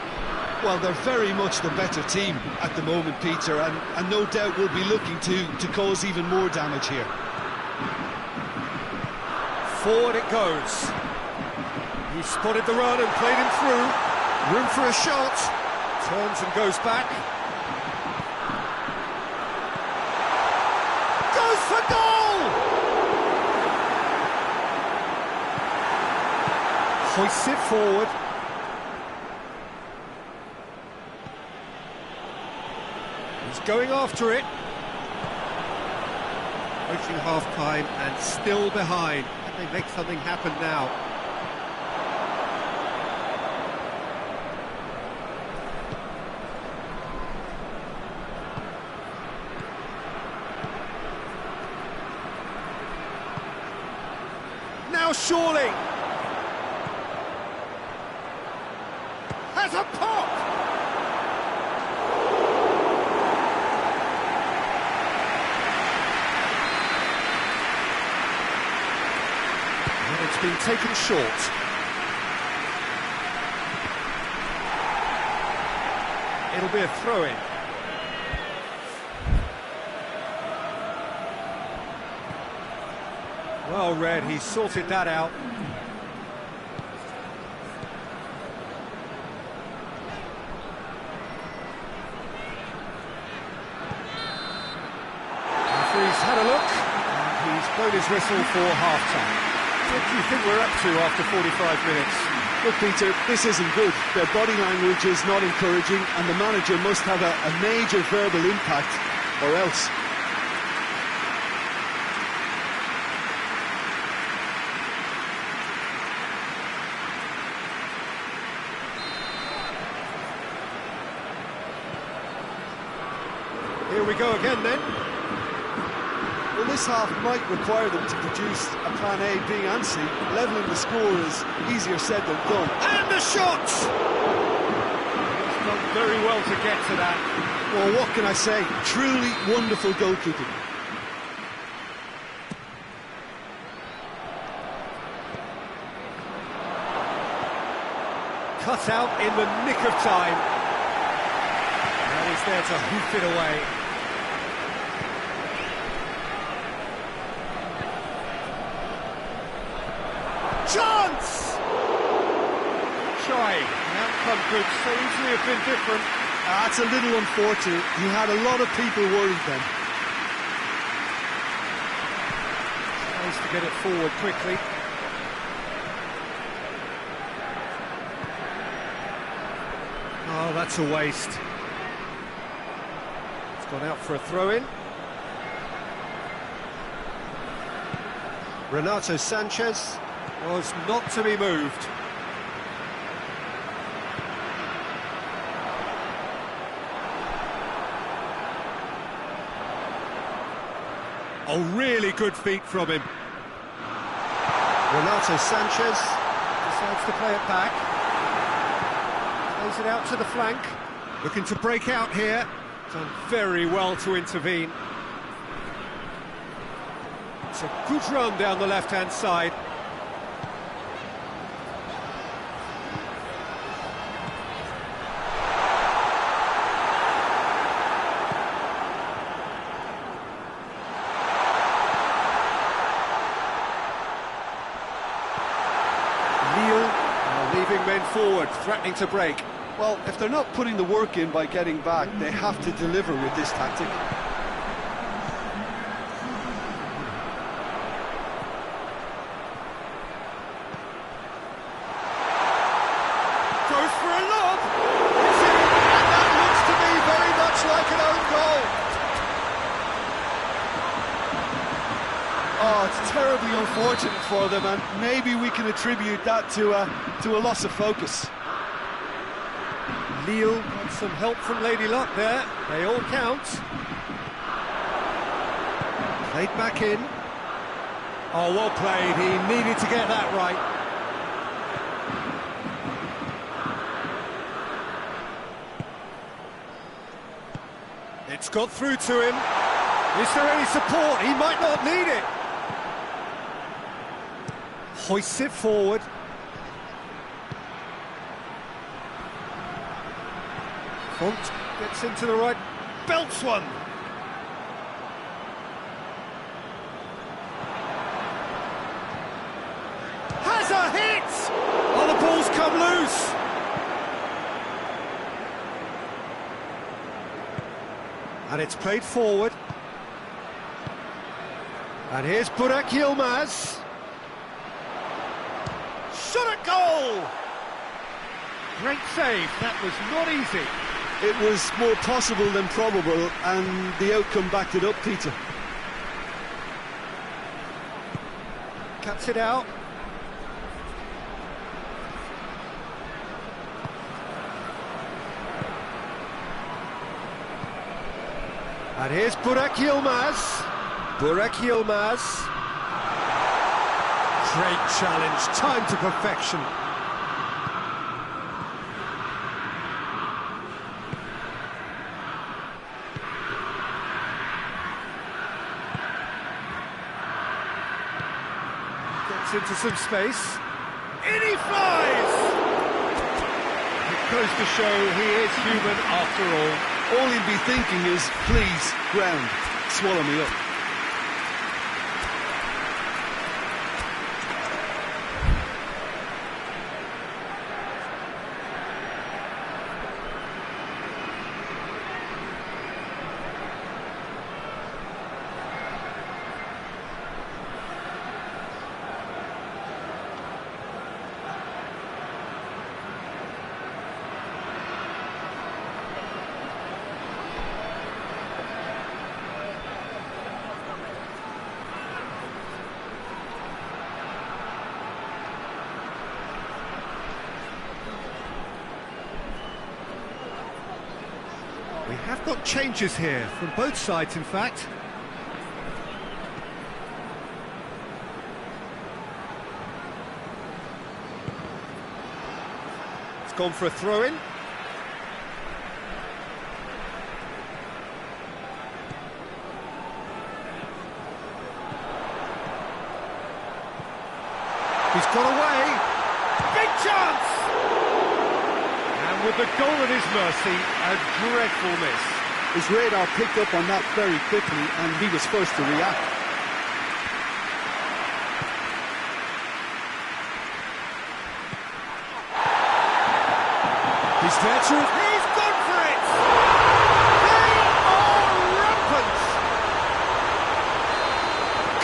Well, they're very much the better team at the moment, Peter, and no doubt will be looking to cause even more damage here. Forward it goes. He spotted the run and played him through. Room for a shot. Turns and goes back. Goes for goal! Hoists it forward. He's going after it. Approaching half-time and still behind. Can they make something happen now? Now surely has a pop. And it's been taken short. It'll be a throw-in. Well read, he sorted that out. Referee's had a look, and he's blown his whistle for half-time. What do you think we're up to after 45 minutes? Look, Peter, this isn't good. Their body language is not encouraging, and the manager must have a major verbal impact, or else. Here we go again then. Well, this half might require them to produce a plan A, B and C. Levelling the score is easier said than done. And the shot! He's done very well to get to that. Well, what can I say? Truly wonderful goalkeeping. Cut out in the nick of time. And he's there to hoof it away. Chance! Trying. The outcome could so easily have been different. That's a little unfortunate. He had a lot of people worried then. Tries to get it forward quickly. Oh, that's a waste. It's gone out for a throw-in. Renato Sanchez was not to be moved. Oh, really good feet from him. Renato Sanchez decides to play it back. Plays it out to the flank. Looking to break out here. Done very well to intervene. It's a good run down the left-hand side. Leaving men forward, threatening to break. Well, if they're not putting the work in by getting back, they have to deliver with this tactic. Goes for a lob! It's in, and that looks to me very much like an own goal. Oh, it's terribly unfortunate for them, and maybe we can attribute that to a loss of focus. Lille got some help from Lady Luck there. They all count. Played back in. Oh, well played. He needed to get that right. It's got through to him. Is there any support? He might not need it. Hoists it forward. Font gets into the right, belts one. Has a hit! Oh, the ball's come loose. And it's played forward. And here's Burak Yilmaz. Shot at goal! Great save, that was not easy. It was more possible than probable, and the outcome backed it up, Peter. Cuts it out. And here's Burak Yilmaz. Burak Yilmaz. Great challenge, time to perfection. Gets into some space. In he flies! It goes to show he is human after all. All he'd be thinking is, please, ground, swallow me up. We have got changes here, from both sides in fact. It's gone for a throw-in. He's got away. Big chance! And with the goal at his mercy, a dreadful miss. His radar picked up on that very quickly, and he was first to react. He's there to... He's gone for it! They are rampant!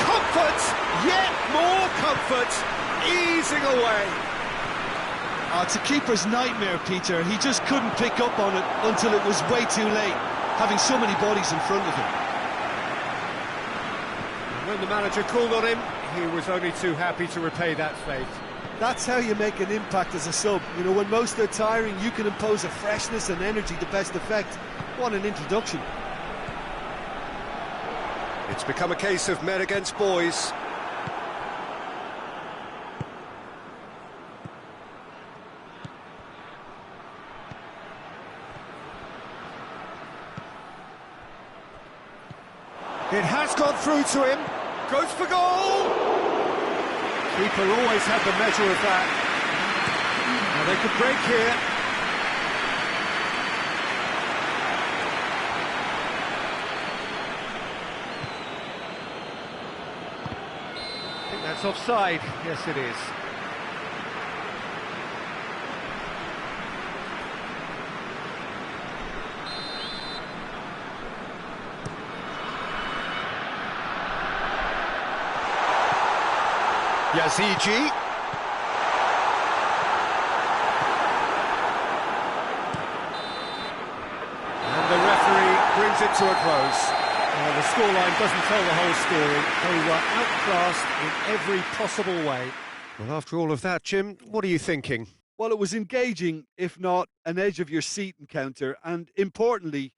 Comfort, yet more comfort, easing away. It's a keeper's nightmare, Peter. He just couldn't pick up on it until it was way too late, having so many bodies in front of him. When the manager called on him, he was only too happy to repay that fate. That's how you make an impact as a sub. You know, when most are tiring, you can impose a freshness and energy to best effect. What an introduction. It's become a case of men against boys. It has gone through to him. Goes for goal! Keeper always had the measure of that. Now they could break here. I think that's offside. Yes, it is. Yazigi. And the referee brings it to a close. The scoreline doesn't tell the whole story. They were outclassed in every possible way. Well, after all of that, Jim, what are you thinking? Well, it was engaging, if not an edge-of-your-seat encounter, and importantly,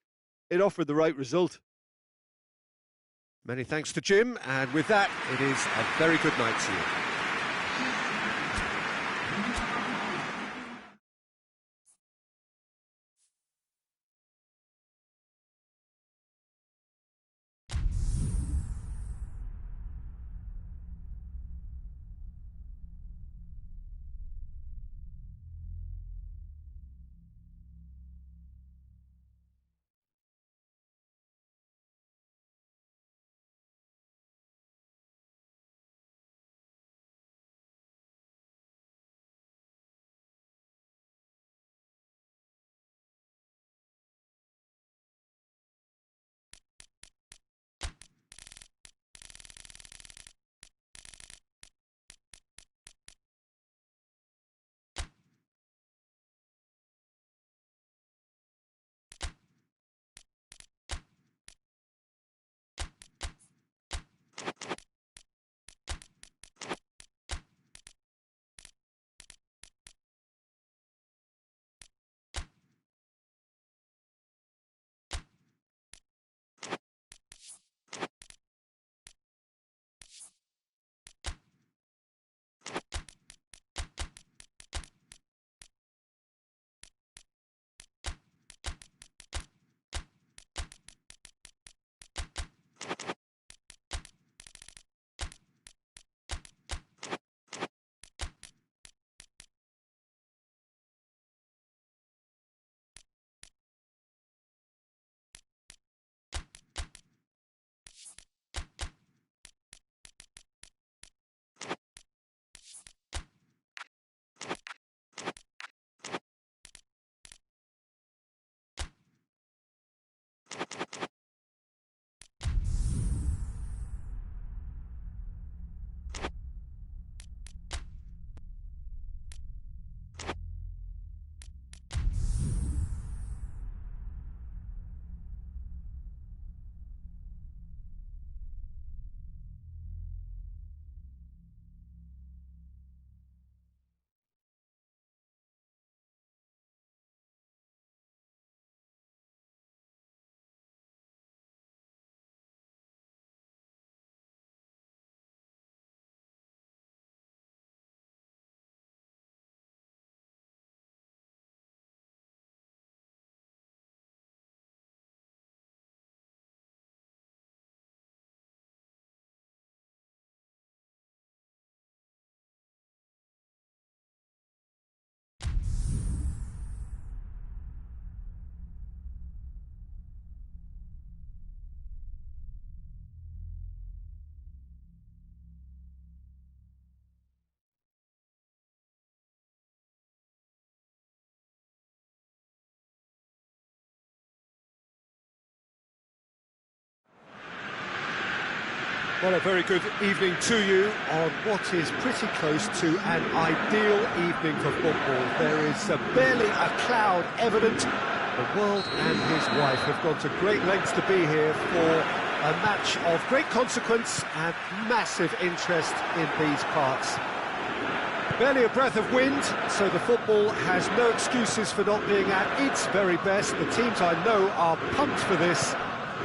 it offered the right result. Many thanks to Jim, and with that, it is a very good night to you. Well, a very good evening to you on what is pretty close to an ideal evening for football. There is barely a cloud evident. The world and his wife have gone to great lengths to be here for a match of great consequence and massive interest in these parts. Barely a breath of wind, so the football has no excuses for not being at its very best. The teams I know are pumped for this.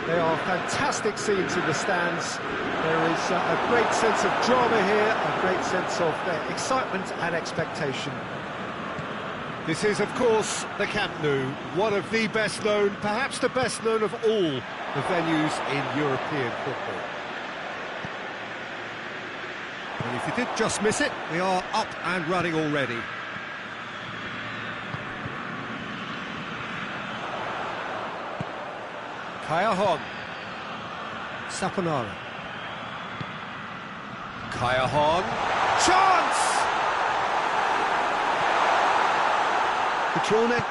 They are fantastic scenes in the stands. There is a great sense of drama here, a great sense of excitement and expectation. This is, of course, the Camp Nou, one of the best known, perhaps the best known of all the venues in European football. And if you did just miss it, we are up and running already. Kaya Saponara. Kaya chance! Petrone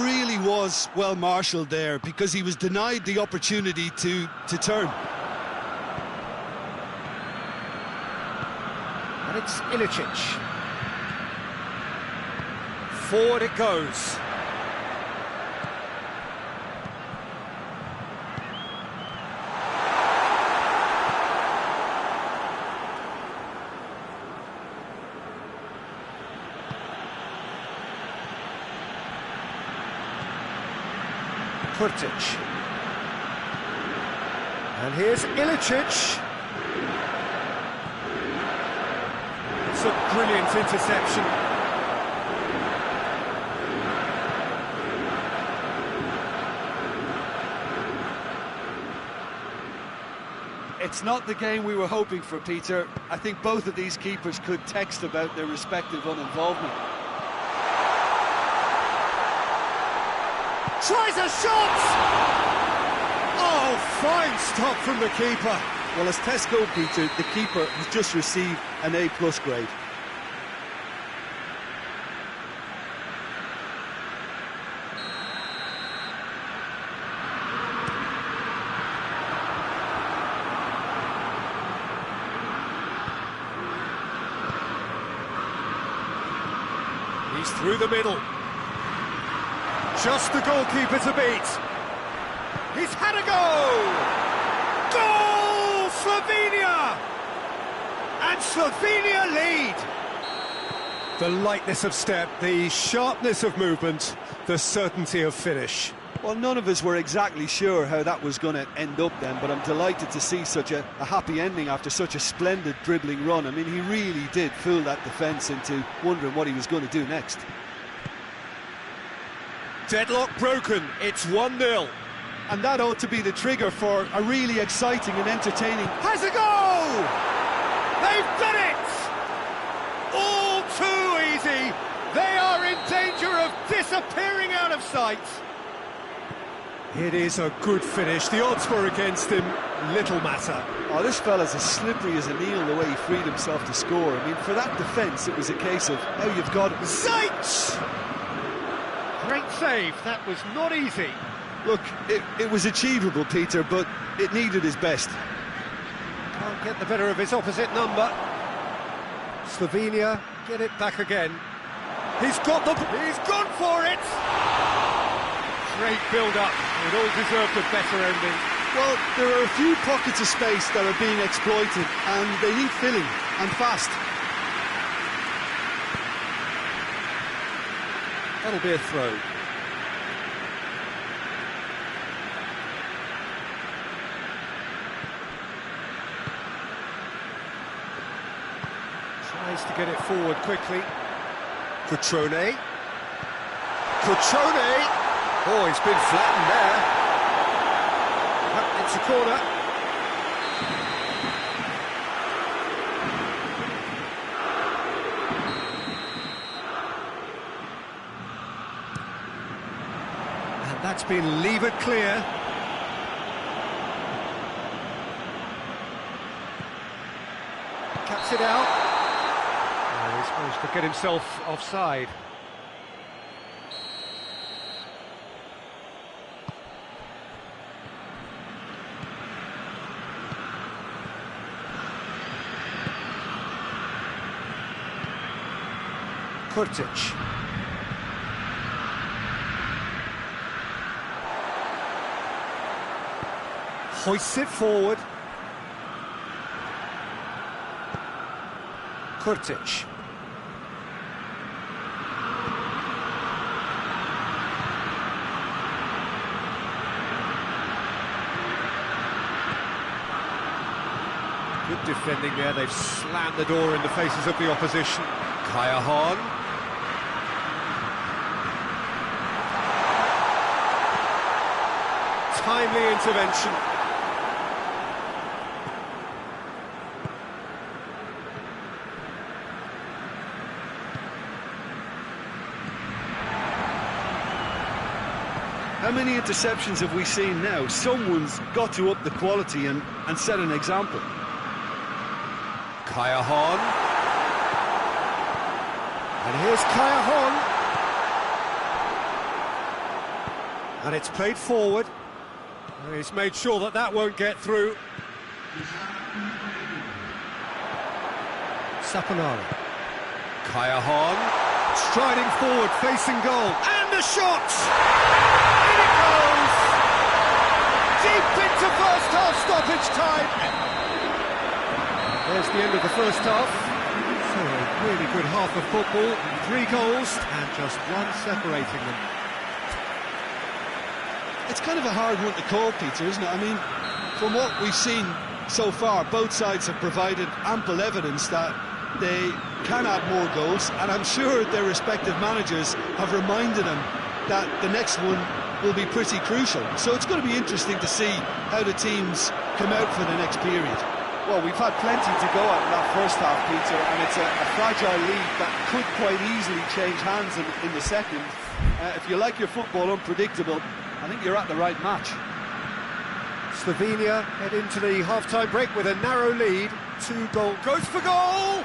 really was well marshalled there because he was denied the opportunity to turn. And it's Ilicic. Forward it goes. Kurtic. And here's Ilicic. It's a brilliant interception. It's not the game we were hoping for, Peter. I think both of these keepers could text about their respective uninvolvement. Tries a shot! Oh, fine stop from the keeper. Well, as Tesco, Peter, the keeper has just received an A+ grade. He's through the middle. Just the goalkeeper to beat. He's had a goal! Goal! Slovenia! And Slovenia lead! The lightness of step, the sharpness of movement, the certainty of finish. Well, none of us were exactly sure how that was going to end up then, but I'm delighted to see such a happy ending after such a splendid dribbling run. I mean, he really did fool that defence into wondering what he was going to do next. Deadlock broken, it's 1-0. And that ought to be the trigger for a really exciting and entertaining... Has a goal! They've done it! All too easy. They are in danger of disappearing out of sight. It is a good finish. The odds were against him. Little matter. Oh, this fella's as slippery as an eel the way he freed himself to score. I mean, for that defence, it was a case of how you've got it. Sight! Great save. That was not easy. Look, it was achievable, Peter, but it needed his best. Can't get the better of his opposite number. Slovenia get it back again. He's got the... He's gone for it! Great build-up. It all deserved a better ending. Well, there are a few pockets of space that are being exploited, and they need filling, and fast. That'll be a throw. Tries to get it forward quickly. Cutrone. Oh, he's been flattened there. It's a corner. And that's been levered clear. Cuts it out. Oh, he's managed to get himself offside. Kurtic. Hoists it forward. Kurtic. Good defending there, they've slammed the door in the faces of the opposition. Kaya Hahn. Timely intervention. How many interceptions have we seen now? Someone's got to up the quality and set an example. Kaya Hahn. And here's Kaya Hahn. And it's played forward. He's made sure that that won't get through. Saponara. Kaya Hahn. Striding forward, facing goal. And the shot! In it goes! Deep into first half stoppage time. There's the end of the first half. So a really good half of football. 3 goals and just one separating them. It's kind of a hard one to call, Peter, isn't it? I mean, from what we've seen so far, both sides have provided ample evidence that they can add more goals, and I'm sure their respective managers have reminded them that the next one will be pretty crucial. So it's going to be interesting to see how the teams come out for the next period. Well, we've had plenty to go at in that first half, Peter, and it's a fragile lead that could quite easily change hands in the second. If you like your football unpredictable, I think you're at the right match. Slovenia head into the half-time break with a narrow lead. 2 goals. Goes for goal!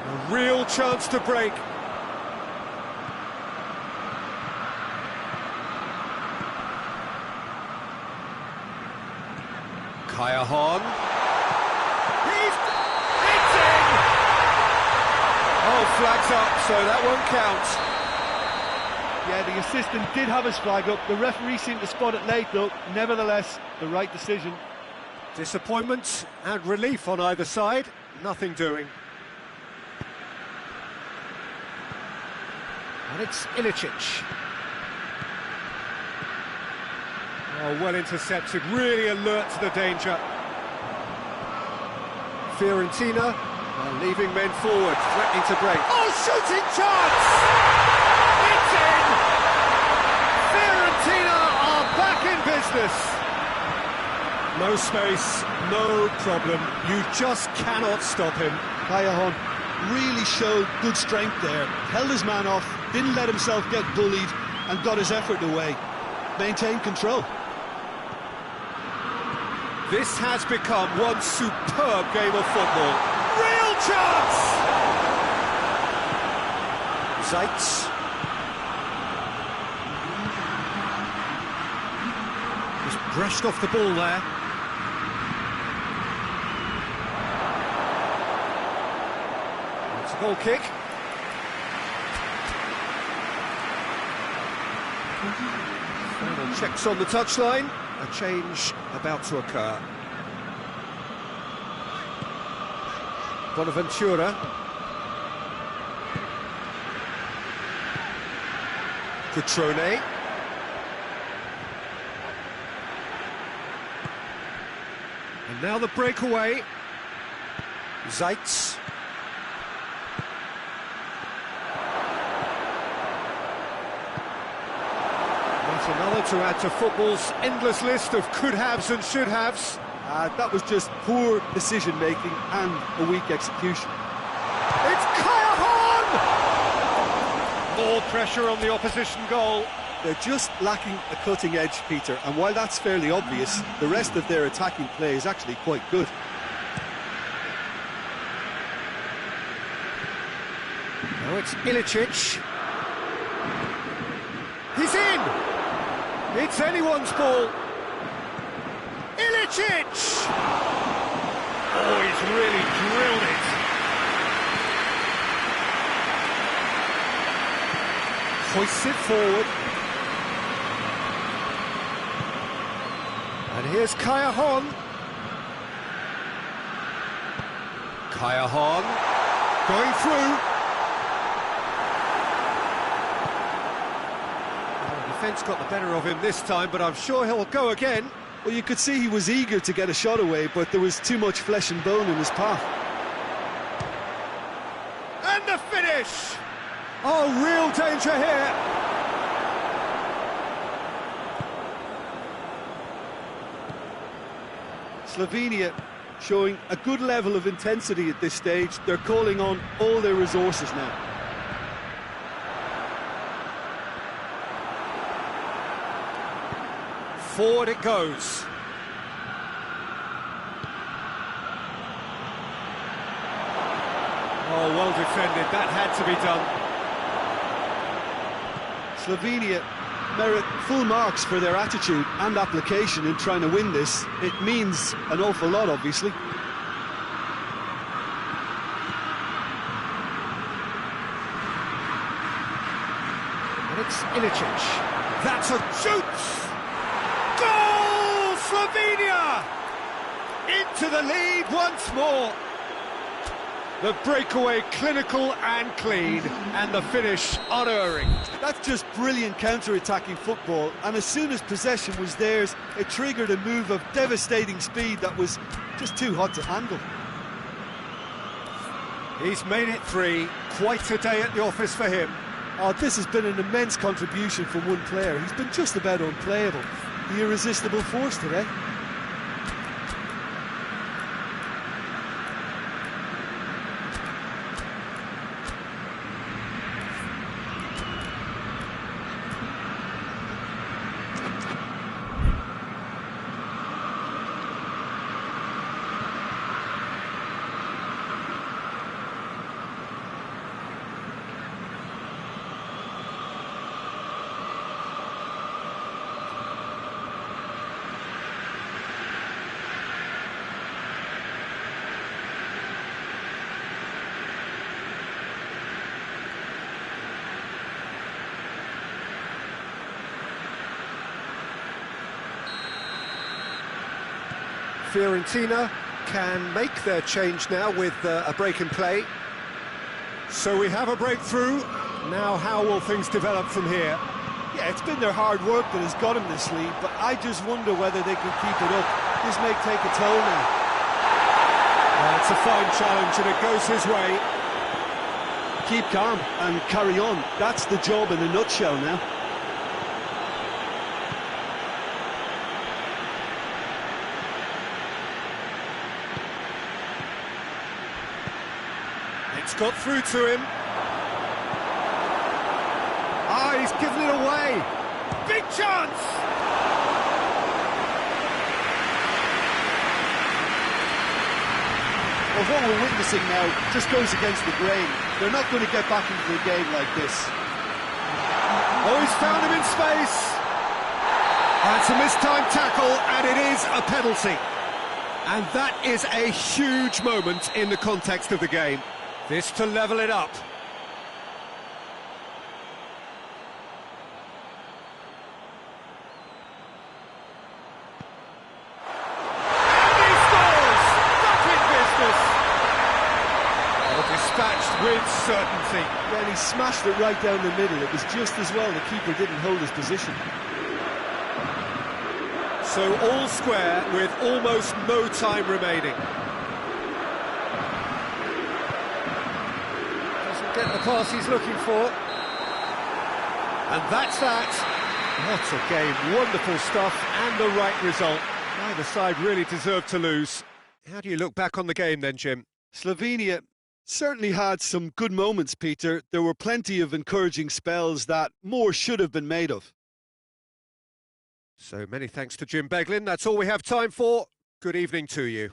A real chance to break. Kaya Hahn. It's in! Oh, flags up, so that won't count. Yeah, the assistant did have his flag up. The referee seemed to spot it late, though. Nevertheless, the right decision. Disappointment and relief on either side. Nothing doing. And it's Ilicic. Oh, well intercepted, really alert to the danger. Fiorentina are leaving men forward, threatening to break. Oh, shooting chance! It's in! Fiorentina are back in business. No space, no problem. You just cannot stop him. Kaya Hahn really showed good strength there. Held his man off, didn't let himself get bullied, and got his effort away. Maintained control. This has become one superb game of football. Real chance! Zeitz. Just brushed off the ball there. It's a goal kick. Final checks on the touchline. A change about to occur. Bonaventura. Cutrone. And now the breakaway. Zeitz. Another to add to football's endless list of could-haves and should-haves. That was just poor decision-making and a weak execution. It's Kaya Hahn! More pressure on the opposition goal. They're just lacking a cutting edge, Peter, and while that's fairly obvious, the rest of their attacking play is actually quite good. Now it's Ilicic. He's in! It's anyone's ball. Ilicic! Oh, he's really drilled it. Hoists it forward. And here's Kaya Hon. Kaya Hon going through. Well, the defence got the better of him this time, but I'm sure he'll go again. Well, you could see he was eager to get a shot away, but there was too much flesh and bone in his path. And the finish! Oh, real danger here. Slovenia showing a good level of intensity at this stage. They're calling on all their resources now. Forward it goes. Oh, well defended. That had to be done. Slovenia merit full marks for their attitude and application in trying to win this. It means an awful lot, obviously. And it's Ilicic. That's a shoot! Goal! Slovenia! Into the lead once more. The breakaway clinical and clean, and the finish unerring. That's just brilliant counter-attacking football, and as soon as possession was theirs, it triggered a move of devastating speed that was just too hot to handle. He's made it 3. Quite a day at the office for him. Oh, this has been an immense contribution from one player. He's been just about unplayable. The irresistible force today. Fiorentina can make their change now with a break in play. So we have a breakthrough. Now how will things develop from here? Yeah, it's been their hard work that has got them this lead, but I just wonder whether they can keep it up. This may take a toll now. It's a fine challenge and it goes his way. Keep calm and carry on. That's the job in a nutshell now. It's got through to him. Ah, he's given it away. Big chance! Well, what we're witnessing now just goes against the grain. They're not going to get back into the game like this. Oh, he's found him in space. It's a mistimed tackle, and it is a penalty. And that is a huge moment in the context of the game. This to level it up. And he scores! Back in business! Oh, dispatched with certainty. Well, he smashed it right down the middle. It was just as well the keeper didn't hold his position. So all square with almost no time remaining. Doesn't get the pass he's looking for. And that's that. What a game. Wonderful stuff and the right result. Neither side really deserved to lose. How do you look back on the game then, Jim? Slovenia certainly had some good moments, Peter. There were plenty of encouraging spells that more should have been made of. So many thanks to Jim Beglin. That's all we have time for. Good evening to you.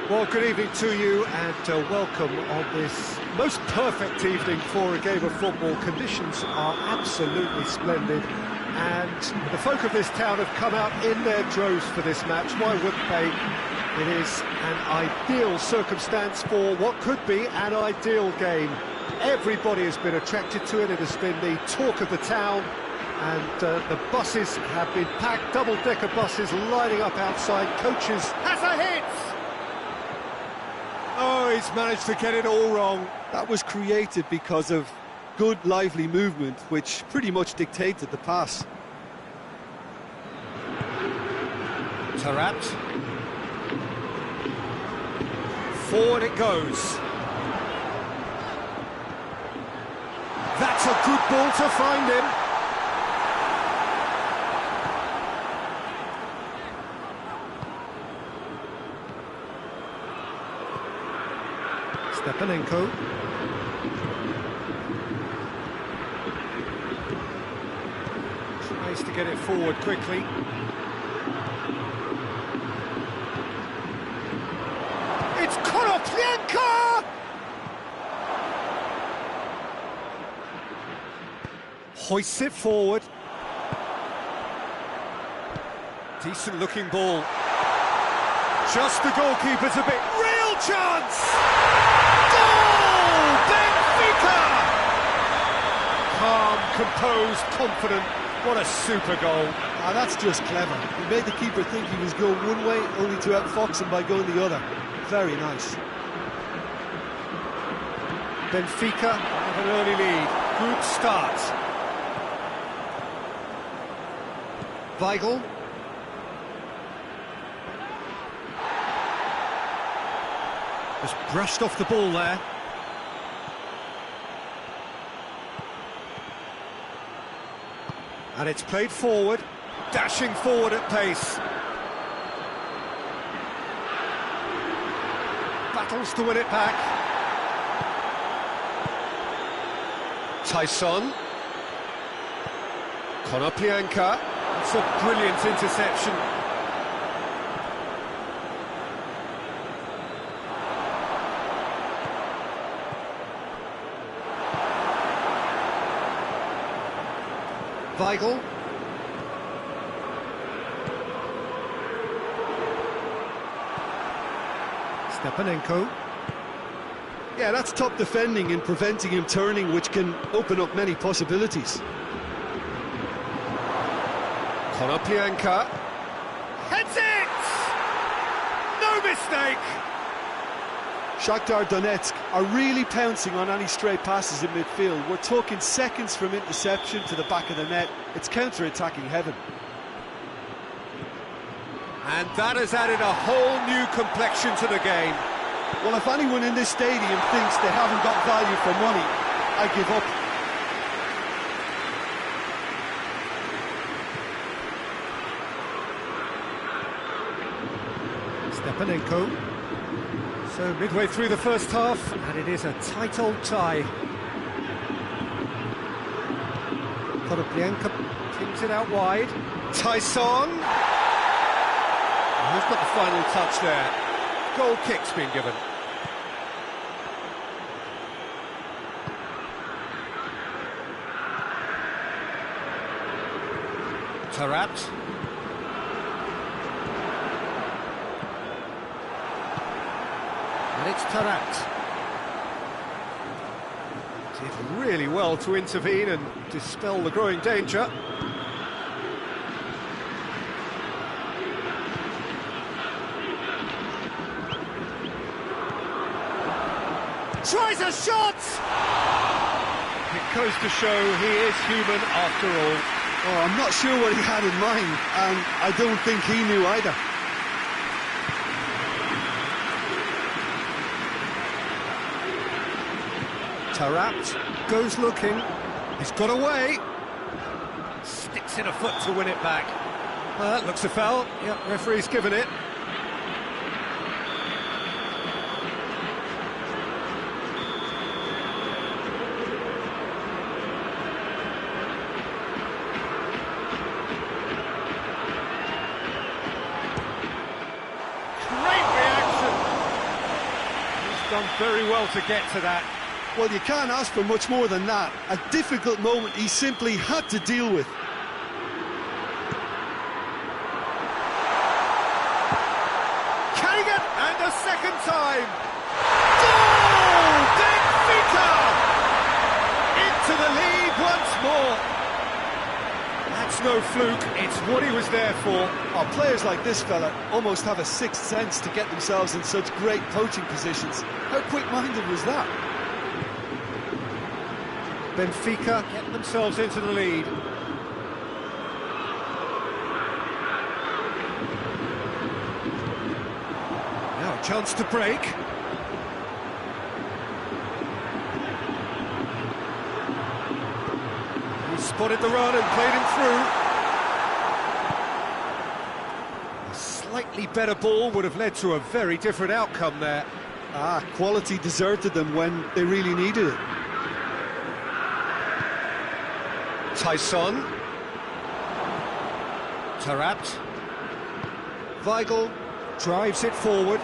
Well, good evening to you and welcome on this most perfect evening for a game of football. Conditions are absolutely splendid and the folk of this town have come out in their droves for this match. Why wouldn't they? It is an ideal circumstance for what could be an ideal game. Everybody has been attracted to it. It has been the talk of the town. And the buses have been packed, double-decker buses lining up outside. Coaches has a hit! Oh, he's managed to get it all wrong. That was created because of good, lively movement, which pretty much dictated the pass. Tarat. Forward it goes. That's a good ball to find him. Stepanenko. Tries to get it forward quickly. It's Konoplyanka! Hoists it forward. Decent looking ball. Just the goalkeeper's a bit. Real chance! Goal! Benfica! Calm, composed, confident. What a super goal. Ah, that's just clever. He made the keeper think he was going one way, only to outfox him by going the other. Very nice. Benfica have an early lead. Good start. Weigl. Just brushed off the ball there. And it's played forward, dashing forward at pace. Battles to win it back. Tyson. Konoplyanka. It's a brilliant interception. Weigl. Stepanenko. Yeah, that's top defending and preventing him turning, which can open up many possibilities. Konoplyanka. Heads it! No mistake! Shakhtar Donetsk are really pouncing on any stray passes in midfield. We're talking seconds from interception to the back of the net. It's counter-attacking heaven. And that has added a whole new complexion to the game. Well, if anyone in this stadium thinks they haven't got value for money, I give up. Stepanenko. So midway through the first half, and it is a tight old tie. Konoplyanka pings it out wide. Tyson! Who's got the final touch there? Goal kick's been given. Tarat. And it's Tarat. Did really well to intervene and dispel the growing danger. Tries a shot! It goes to show he is human after all. Oh, I'm not sure what he had in mind, and I don't think he knew either. Tarat goes looking. He's got away. Sticks in a foot to win it back. Well, that looks a foul. Yep, referee's given it. Great reaction. done very well to get to that. Well, you can't ask for much more than that. A difficult moment he simply had to deal with. Carrigan, and a second time. Goal! Dixuha! Into the lead once more. That's no fluke, it's what he was there for. Oh, players like this fella almost have a sixth sense to get themselves in such great poaching positions. How quick-minded was that? Benfica getting themselves into the lead. Now a chance to break. He spotted the run and played him through. A slightly better ball would have led to a very different outcome there. Quality deserted them when they really needed it. Tyson. Taarabt. Weigl drives it forward.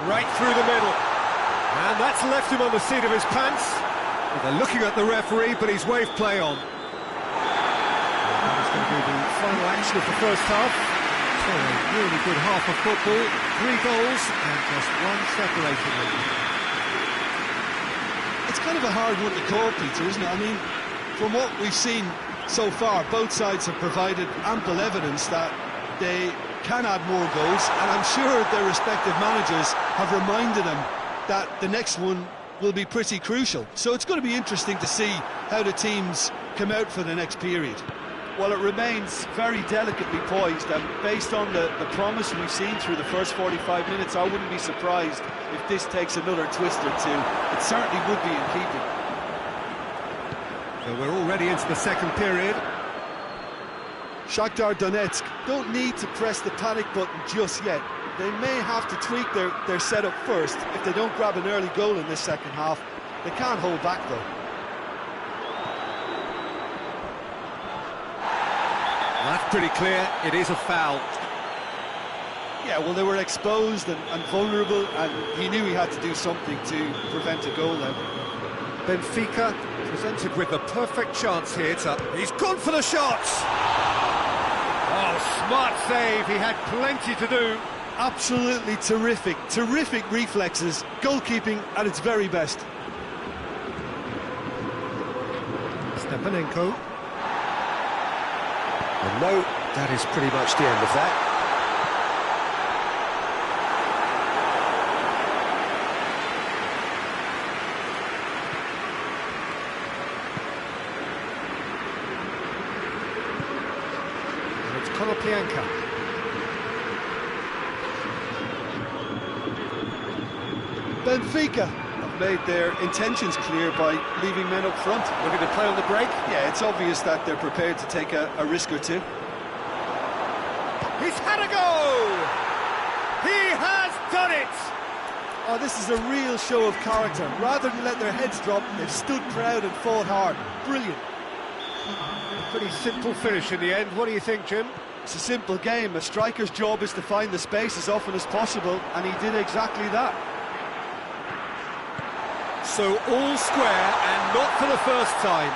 Right through the middle. And that's left him on the seat of his pants. Well, they're looking at the referee, but he's waved play on. That's going to be the final action of the first half. So a really good half of football. 3 goals and just one separating them. It's kind of a hard one to call, Peter, isn't it? I mean, from what we've seen so far, both sides have provided ample evidence that they can add more goals, and I'm sure their respective managers have reminded them that the next one will be pretty crucial. So it's going to be interesting to see how the teams come out for the next period. Well, it remains very delicately poised, and based on the promise we've seen through the first 45 minutes, I wouldn't be surprised if this takes another twist or two. It certainly would be in keeping. So we're already into the second period. Shakhtar Donetsk don't need to press the panic button just yet. They may have to tweak their setup first if they don't grab an early goal in this second half. They can't hold back, though. That's pretty clear, it is a foul. Yeah, well, they were exposed and vulnerable, and he knew he had to do something to prevent a goal then. Benfica presented with the perfect chance here to... He's gone for the shot! Oh, smart save, he had plenty to do. Absolutely terrific reflexes, goalkeeping at its very best. Stepanenko. And no, that is pretty much the end of that. And it's Konoplyanka. Benfica have made their intentions clear by leaving men up front. Looking to play on the break. Yeah, it's obvious that they're prepared to take a risk or two. He's had a go! He has done it! Oh, this is a real show of character. Rather than let their heads drop, they've stood proud and fought hard. Brilliant. A pretty simple finish in the end. What do you think, Jim? It's a simple game. A striker's job is to find the space as often as possible, and he did exactly that. So all square, and not for the first time.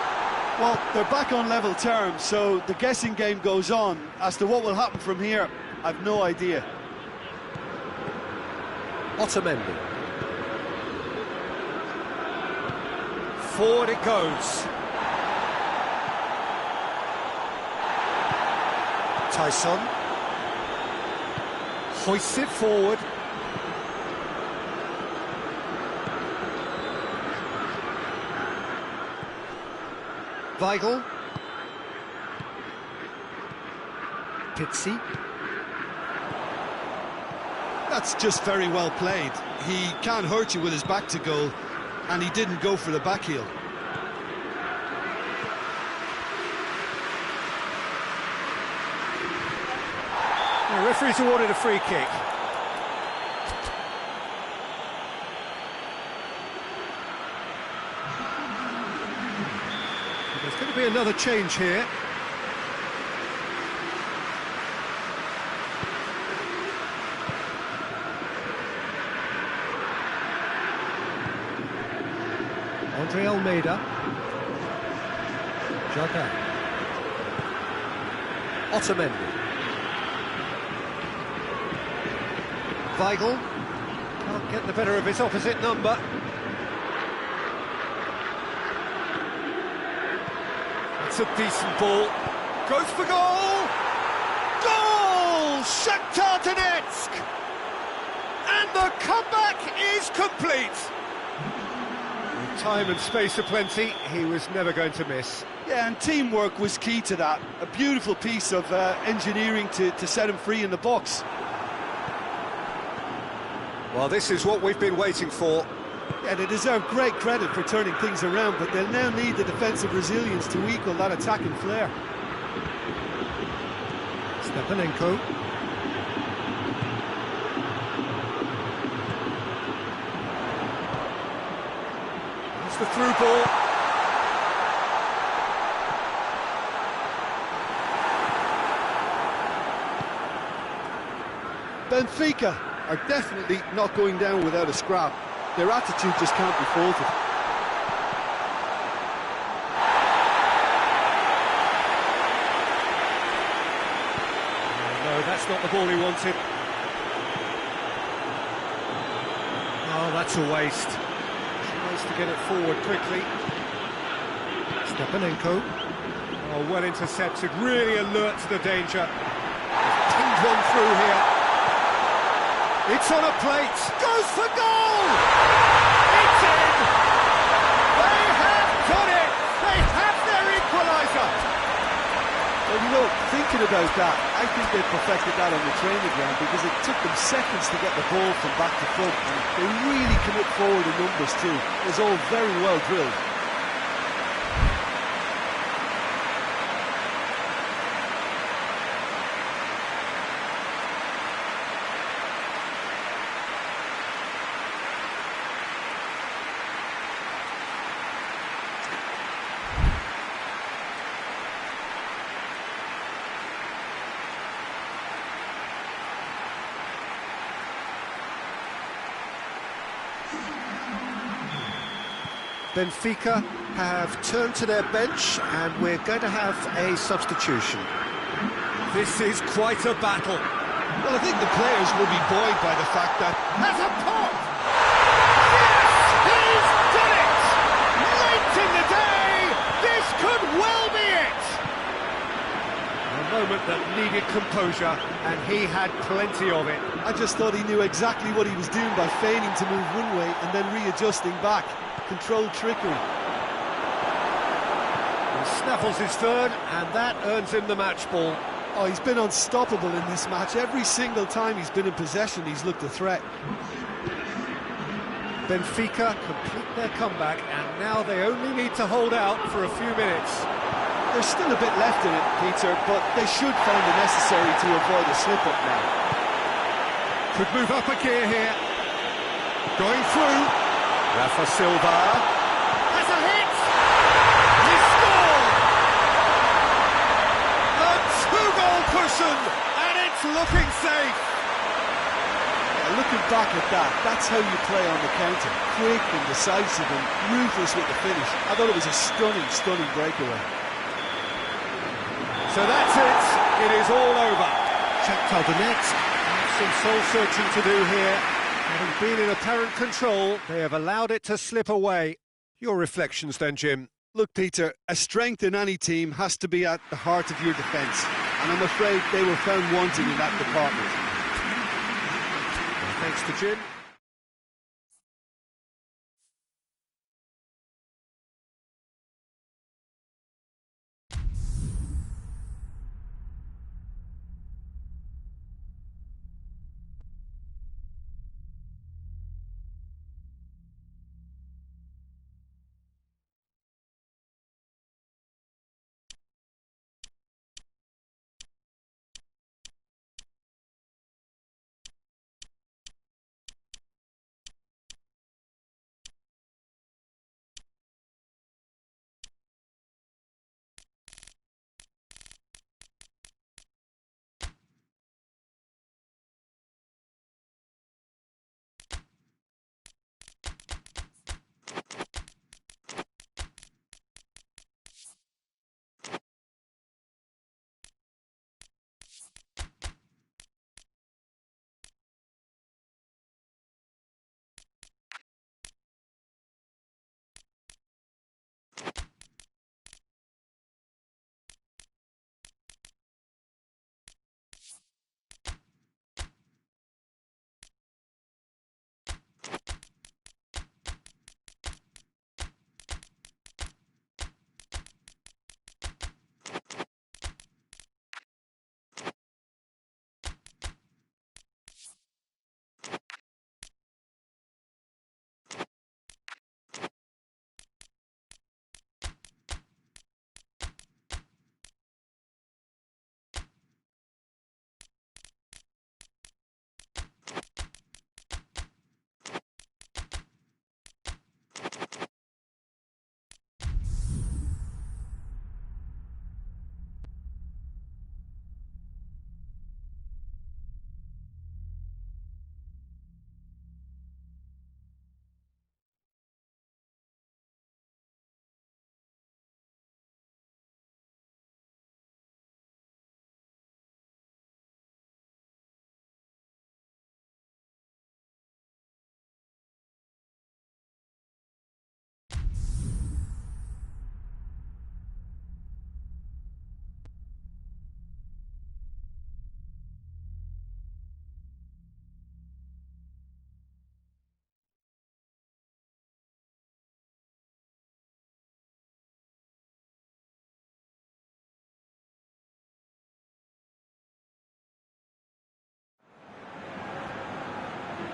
Well, they're back on level terms, so the guessing game goes on. As to what will happen from here, I've no idea. Otamendi. Forward it goes. Tyson. Hoists it forward. Weigl. Pizzi. That's just very well played. He can't hurt you with his back to goal, and he didn't go for the back heel. The referee's awarded a free kick. There's going to be another change here. Andre Almeida. Jota. Otamendi. Weigl. Can't get the better of his opposite number. It's a decent ball. Goes for goal! Goal! Shakhtar Donetsk! And the comeback is complete! With time and space aplenty, he was never going to miss. Yeah, and teamwork was key to that. A beautiful piece of engineering to set him free in the box. Well, this is what we've been waiting for. Yeah, they deserve great credit for turning things around, but they'll now need the defensive resilience to equal that attacking flair. Stepanenko. It's the through ball. Benfica are definitely not going down without a scrap. Their attitude just can't be faulted. No, that's not the ball he wanted. Oh, that's a waste. Tries to get it forward quickly. Stepanenko. Oh, well intercepted, really alert to the danger. Pinged one through here. It's on a plate, goes for goal! It's in! They have done it! They have their equaliser! Well, you know, thinking about that, I think they perfected that on the training ground because it took them seconds to get the ball from back to front, and they really commit forward in numbers too. It was all very well drilled. Benfica have turned to their bench and we're going to have a substitution. This is quite a battle. Well, I think the players will be buoyed by the fact that... Has a pot! Yes! He's done it! Late in the day! This could well be it! A moment that needed composure, and he had plenty of it. I just thought he knew exactly what he was doing by feigning to move one way and then readjusting back. Controlled trickery. He snaffles his third, and that earns him the match ball. Oh, he's been unstoppable in this match. Every single time he's been in possession, he's looked a threat. Benfica complete their comeback, and now they only need to hold out for a few minutes. There's still a bit left in it, Peter, but they should find it necessary to avoid a slip-up now. Could move up a gear here. Going through. Rafa Silva has a hit! He scored! A two-goal cushion, and it's looking safe! Looking back at that, that's how you play on the counter. Quick and decisive and ruthless with the finish. I thought it was a stunning, stunning breakaway. So that's it. It is all over. Shakhtar Donetsk have some soul-searching to do here. Having been in apparent control, they have allowed it to slip away. Your reflections then, Jim? Look, Peter, a strength in any team has to be at the heart of your defence, and I'm afraid they were found wanting in that department. Thanks to Jim.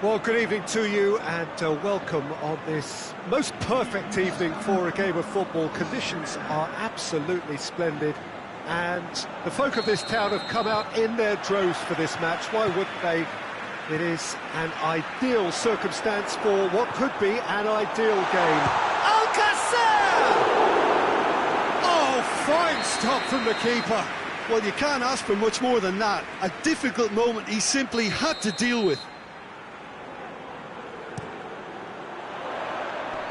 Well, good evening to you and welcome on this most perfect evening for a game of football. Conditions are absolutely splendid and the folk of this town have come out in their droves for this match. Why wouldn't they? It is an ideal circumstance for what could be an ideal game. Alcacer! Oh, fine stop from the keeper. Well, you can't ask for much more than that. A difficult moment he simply had to deal with.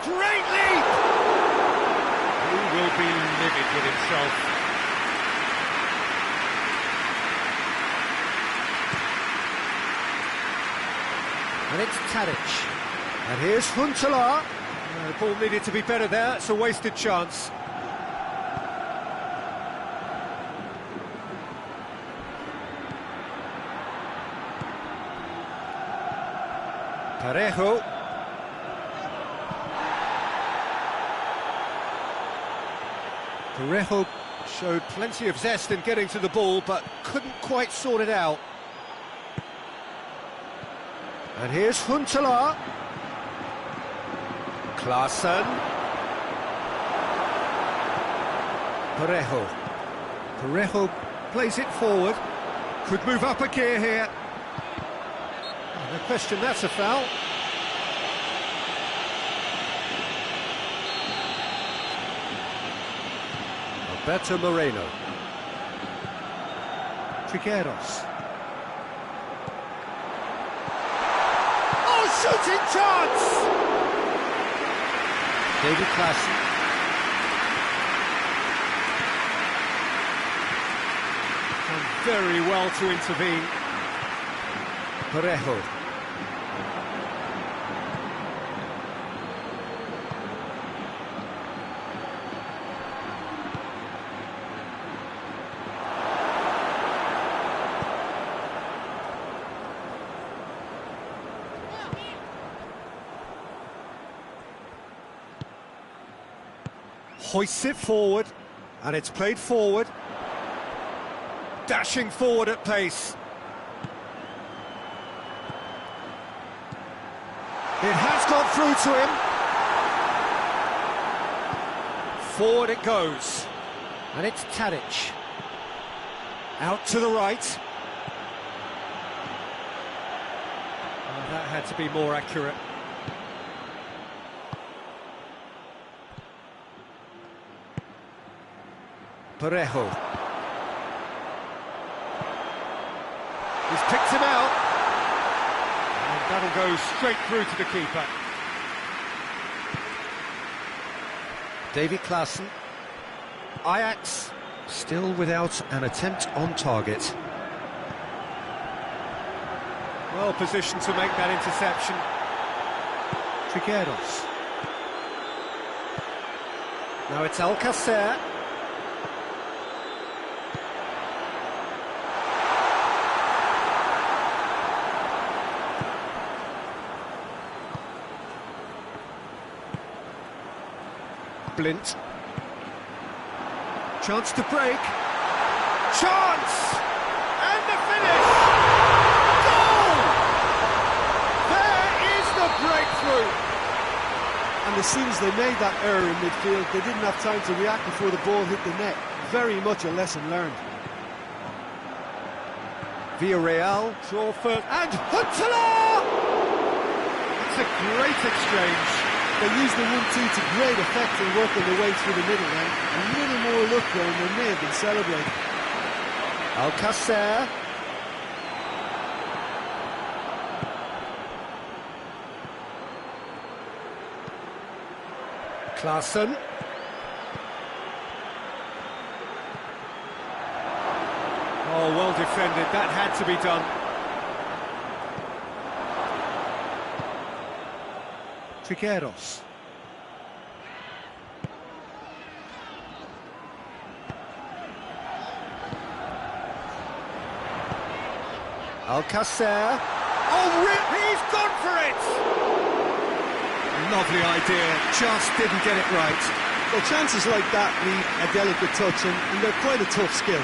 Great leap! He will be livid with himself. And it's Tadic. And here's Huntelaar. The ball needed to be better there, it's a wasted chance. Parejo. Parejo showed plenty of zest in getting to the ball, but couldn't quite sort it out. And here's Huntelaar. Klaassen. Parejo. Parejo plays it forward. Could move up a gear here. No question, that's a foul. Alberto Moreno. Trigueros. Oh, shooting chance! David Klaassen. Done very well to intervene. Parejo. Hoists it forward, and it's played forward. Dashing forward at pace. It has got through to him. Forward it goes. And it's Tadic. Out to the right. Oh, that had to be more accurate. Parejo. He's picked him out. And that'll go straight through to the keeper. Davy Klaassen. Ajax still without an attempt on target. Well positioned to make that interception. Trigueros. Now it's Alcacer. Blint. Chance to break. Chance! And the finish! Goal! There is the breakthrough! And as soon as they made that error in midfield, they didn't have time to react before the ball hit the net. Very much a lesson learned. Villarreal draw first, and Huntelaar! It's a great exchange. They used the 1-2 to great effect and working their way through the middle, and a little more luck there and they may have been celebrating. Alcacer. Klaassen. Oh, well defended, that had to be done. Trigueros. Alcacer. Oh, he's gone for it! Lovely idea, just didn't get it right. Well, chances like that need a delicate touch, and they're quite a tough skill.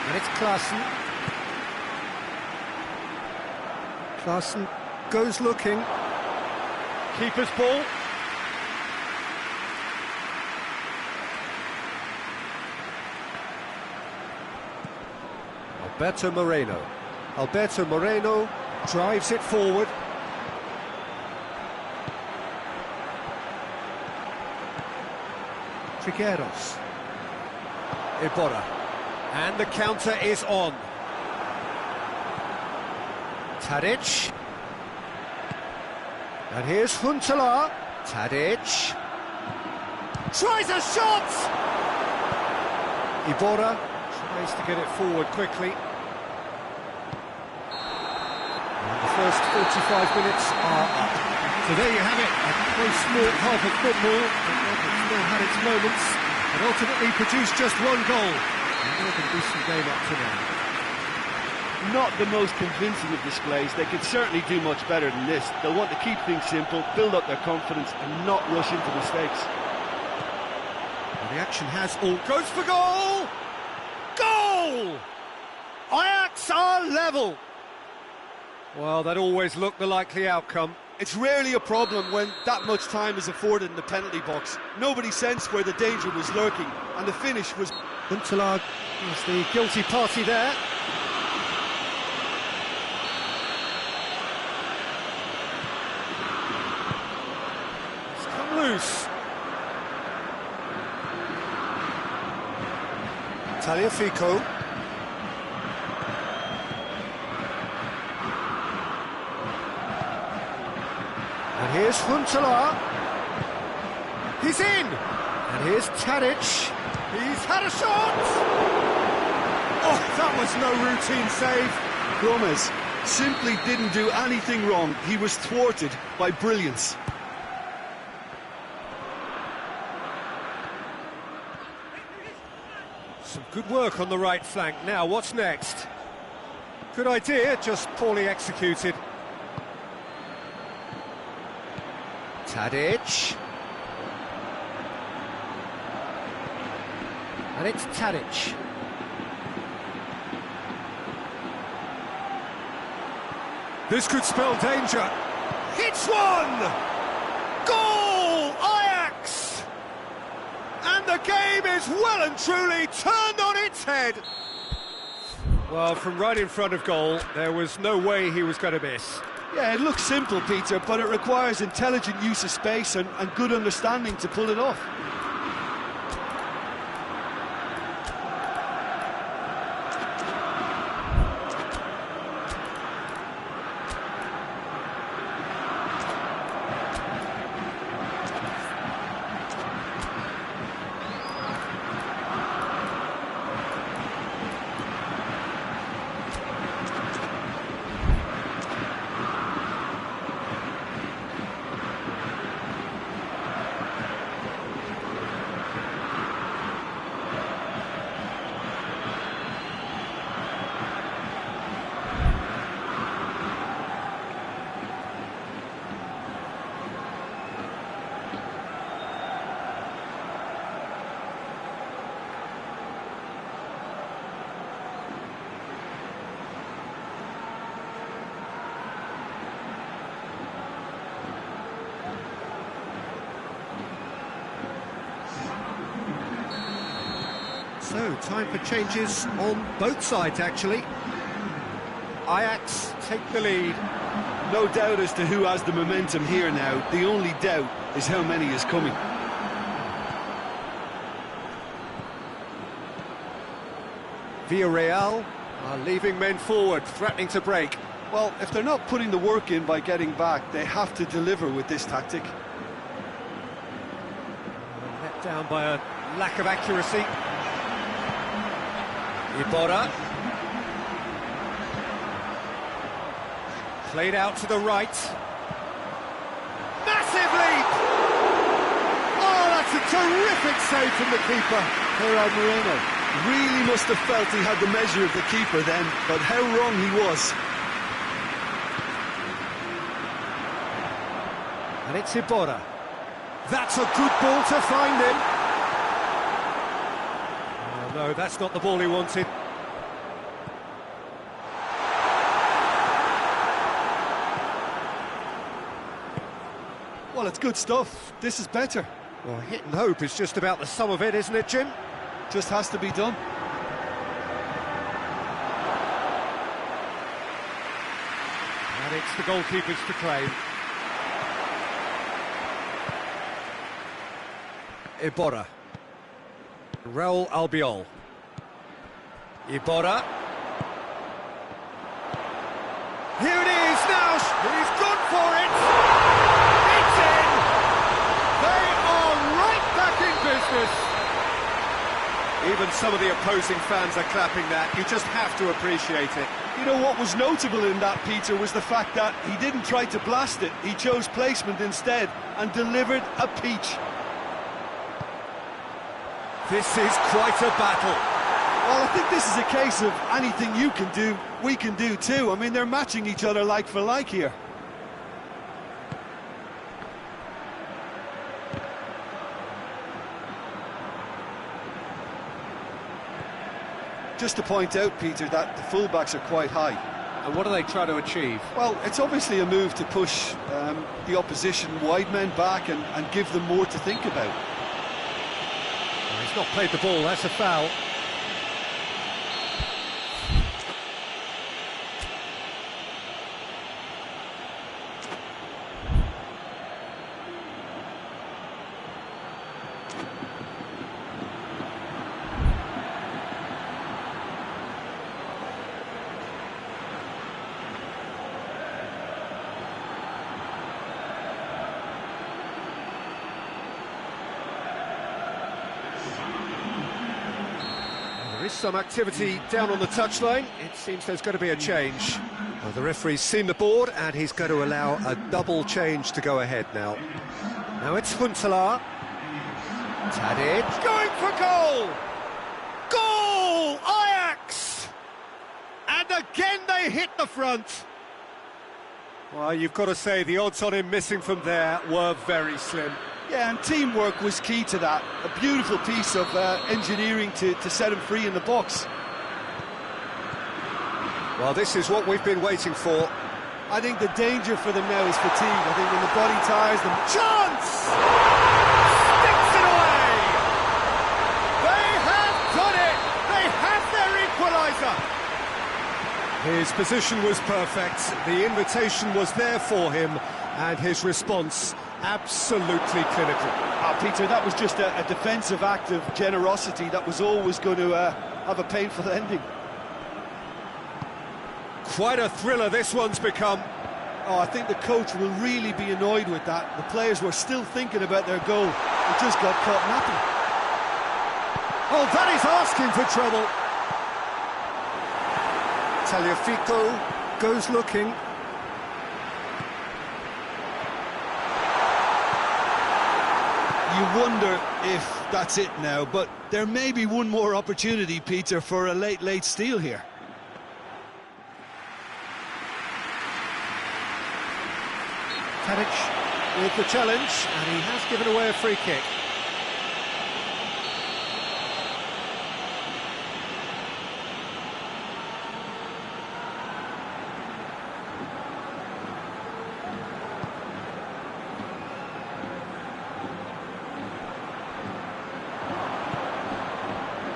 And it's Klaassen. Klaassen goes looking. Keeper's ball. Alberto Moreno drives it forward. Trigueros. Iborra. And the counter is on. Tadic. And here's Huntelaar. Tadic. Tries a shot! Iborra tries to get it forward quickly. And the first 45 minutes are up. So there you have it, a close sport half of football, but it's still had its moments, and ultimately produced just one goal. And more than a decent game up to now. Not the most convincing of displays. They could certainly do much better than this. They'll want to keep things simple, build up their confidence and not rush into mistakes. And the action has all... Goes for goal! Goal! Ajax are level! Well, that always looked the likely outcome. It's rarely a problem when that much time is afforded in the penalty box. Nobody sensed where the danger was lurking, and the finish was... Huntelaar is the guilty party there. It's come loose. Tagliafico. And here's Huntelaar. He's in! And here's Tadic. He's had a shot! Oh, that was no routine save. Gomez simply didn't do anything wrong. He was thwarted by brilliance. Some good work on the right flank. Now, what's next? Good idea, just poorly executed. Tadic. And it's Tadic. This could spell danger. Hits one! Goal! Ajax! And the game is well and truly turned on its head. Well, from right in front of goal, there was no way he was going to miss. Yeah, it looks simple, Peter, but it requires intelligent use of space and good understanding to pull it off. So, time for changes on both sides, actually. Ajax take the lead. No doubt as to who has the momentum here now. The only doubt is how many is coming. Villarreal are leaving men forward, threatening to break. Well, if they're not putting the work in by getting back, they have to deliver with this tactic. Let down by a lack of accuracy. Iborra. Played out to the right. Massive leap! Oh, that's a terrific save from the keeper. Gerard Moreno really must have felt he had the measure of the keeper then, but how wrong he was. And it's Iborra. That's a good ball to find him. Oh, no, that's not the ball he wanted. Well, it's good stuff. This is better. Well, hit and hope is just about the sum of it, isn't it, Jim? Just has to be done. And it's the goalkeepers to claim. Iborra. Raul Albiol. Iborra. Here it is now. He's gone for it. It's in. They are right back in business. Even some of the opposing fans are clapping that. You just have to appreciate it. You know what was notable in that, Peter, was the fact that he didn't try to blast it. He chose placement instead and delivered a peach. This is quite a battle. Well, I think this is a case of anything you can do, we can do too. I mean, they're matching each other like for like here. Just to point out, Peter, that the fullbacks are quite high. And what are they trying to achieve? Well, it's obviously a move to push the opposition wide men back and give them more to think about. Well, he's not played the ball, that's a foul. There is some activity down on the touchline. It seems there's going to be a change. Well, the referee's seen the board and he's going to allow a double change to go ahead now. Now it's Huntelaar. Tadic going for goal! Goal! Ajax! And again they hit the front. Well, you've got to say the odds on him missing from there were very slim. Yeah, and teamwork was key to that. A beautiful piece of engineering to set him free in the box. Well, this is what we've been waiting for. I think the danger for them now is fatigue. I think when the body tires them... Chance! Sticks it away! They have done it! They have their equaliser! His position was perfect, the invitation was there for him, and his response absolutely clinical. Peter, that was just a defensive act of generosity that was always going to have a painful ending. Quite a thriller this one's become. Oh, I think the coach will really be annoyed with that. The players were still thinking about their goal. They just got caught napping. Oh, that is asking for trouble. Tagliafico goes looking. You wonder if that's it now, but there may be one more opportunity, Peter, for a late steal here. Tadic with the challenge, and he has given away a free kick.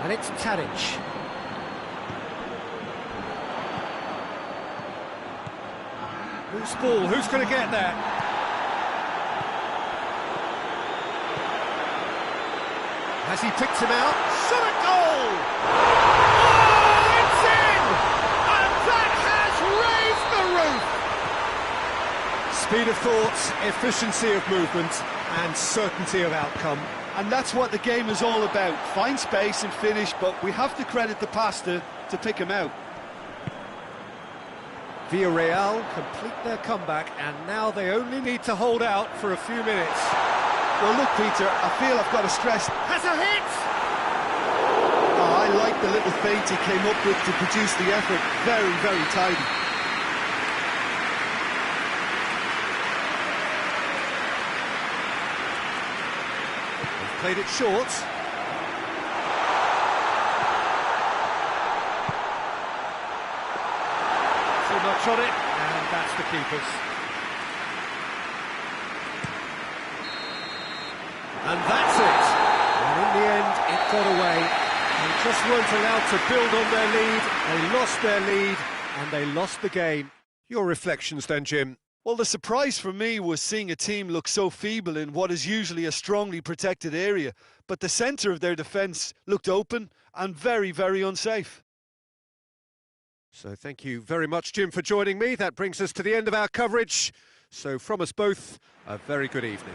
And it's Tadic. Who's ball? Who's going to get there? Has he picked him out? Shot at goal! Oh, it's in! And that has raised the roof! Speed of thought, efficiency of movement, and certainty of outcome. And that's what the game is all about. Find space and finish, but we have to credit the pass to pick him out. Villarreal complete their comeback, and now they only need to hold out for a few minutes. Well, look, Peter, I feel I've got to stress... Has a hit! Oh, I like the little feint he came up with to produce the effort. Very, very tidy. They've played it short. Too much on it, and that's the keeper's. And that's it. And in the end, it got away. They just weren't allowed to build on their lead. They lost their lead, and they lost the game. Your reflections then, Jim? Well, the surprise for me was seeing a team look so feeble in what is usually a strongly protected area. But the centre of their defence looked open and very, very unsafe. So thank you very much, Jim, for joining me. That brings us to the end of our coverage. So from us both, a very good evening.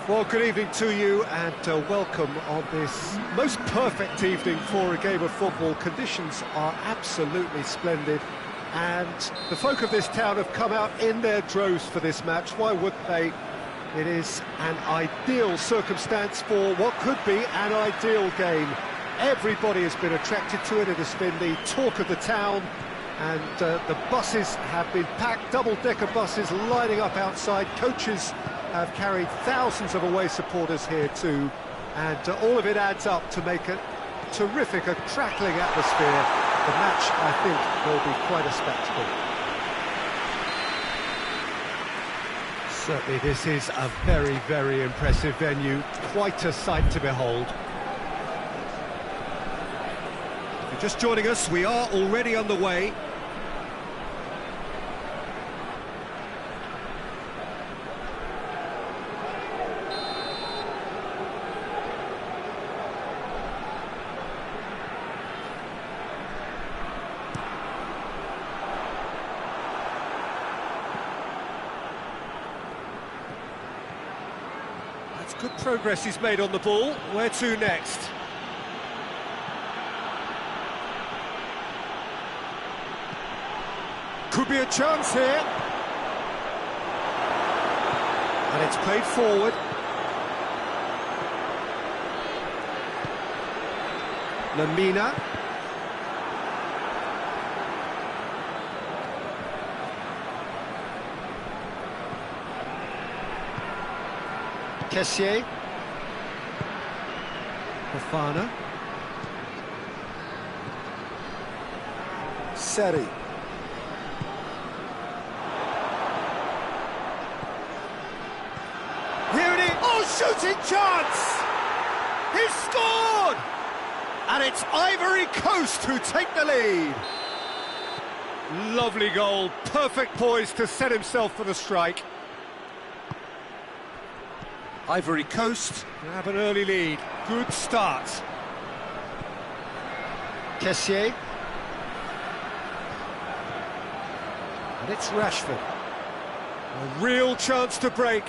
Well, good evening to you and welcome on this most perfect evening for a game of football. Conditions are absolutely splendid and the folk of this town have come out in their droves for this match. Why wouldn't they? It is an ideal circumstance for what could be an ideal game. Everybody has been attracted to it. It has been the talk of the town and the buses have been packed, double-decker buses lining up outside. Coaches have carried thousands of away supporters here too, and all of it adds up to make it terrific, a crackling atmosphere. The match, I think, will be quite a spectacle. Certainly this is a very, very impressive venue, quite a sight to behold. If you're just joining us, we are already underway. Good progress he's made on the ball. Where to next? Could be a chance here. And it's played forward. Lamina. Kessié. Fofana. Seri. Here it is. Oh, shooting chance! He's scored! And it's Ivory Coast who take the lead. Lovely goal. Perfect poise to set himself for the strike. Ivory Coast have an early lead. Good start. Kessié. And it's Rashford. A real chance to break.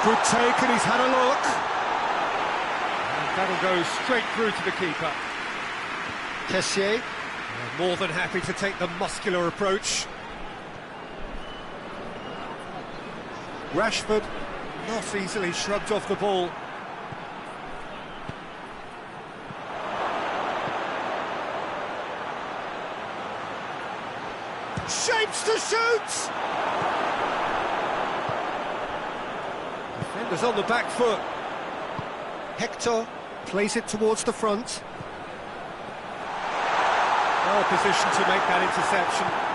Good take, and he's had a look. And that'll go straight through to the keeper. Kessié. More than happy to take the muscular approach. Rashford, not easily shrugged off the ball. Shapes to shoot! Defenders on the back foot. Hector plays it towards the front. Well positioned to make that interception.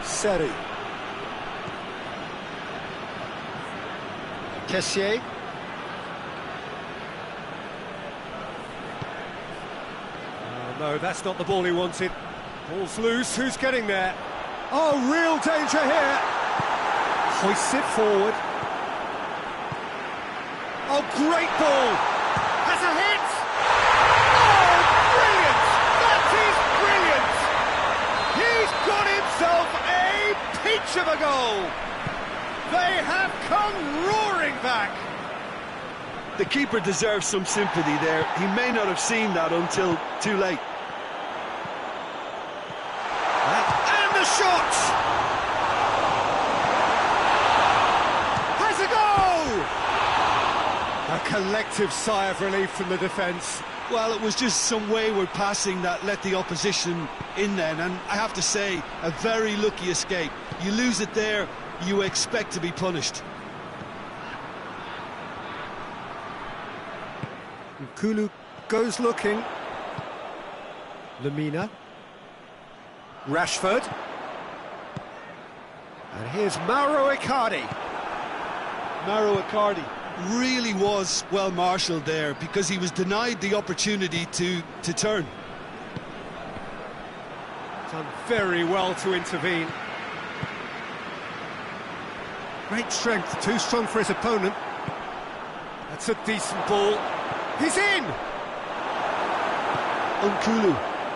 Seri. Kessié. Oh, no, that's not the ball he wanted. Ball's loose, who's getting there? Oh, real danger here. Hoists it forward. Oh, great ball. Has a hit. Oh, brilliant. That is brilliant. He's got himself a peach of a goal. They have come roaring back. The keeper deserves some sympathy there. He may not have seen that until too late. And the shot! Has a goal! A collective sigh of relief from the defence. Well, it was just some wayward passing that let the opposition in then, and I have to say, a very lucky escape. You lose it there, you expect to be punished. Kulu goes looking. Lamina. Rashford. And here's Mauro Icardi. Mauro Icardi really was well marshalled there because he was denied the opportunity to turn. Done very well to intervene. Great strength, too strong for his opponent. That's a decent ball. He's in! Kulu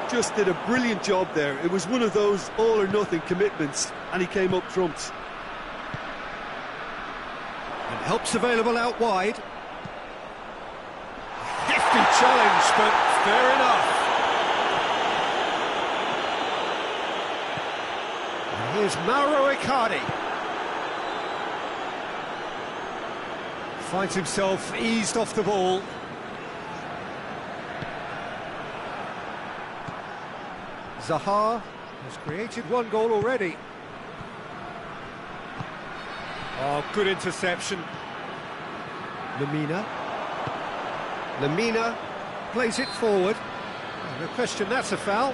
just did a brilliant job there. It was one of those all-or-nothing commitments, and he came up trumps. And help's available out wide. Hefty challenge, but fair enough. And here's Mauro Icardi. Finds himself eased off the ball. Zaha has created one goal already. Oh, good interception. Lemina plays it forward. Oh, no question, that's a foul.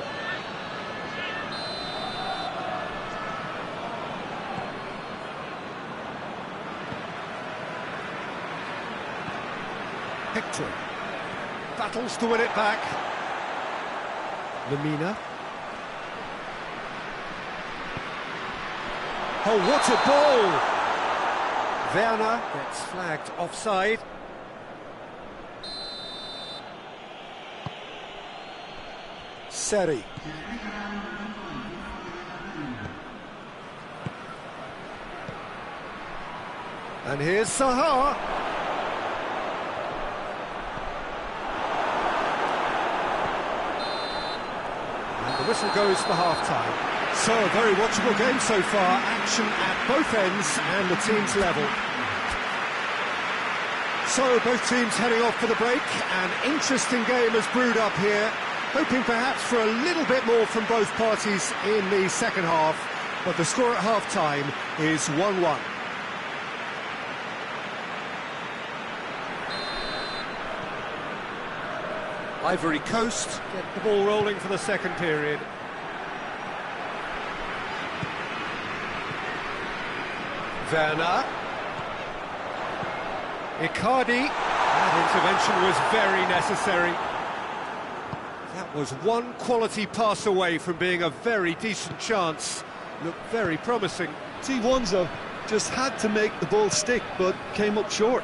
Hector battles to win it back. Lemina. Oh, what a ball! Werner gets flagged offside. Seri. And here's Zaha. And the whistle goes for half-time. So, a very watchable game so far. Action at both ends and the teams level. So, both teams heading off for the break. An interesting game has brewed up here. Hoping perhaps for a little bit more from both parties in the second half. But the score at half-time is 1-1. Ivory Coast get the ball rolling for the second period. Werner. Icardi. That intervention was very necessary. That was one quality pass away from being a very decent chance. Looked very promising. T1 just had to make the ball stick, but came up short.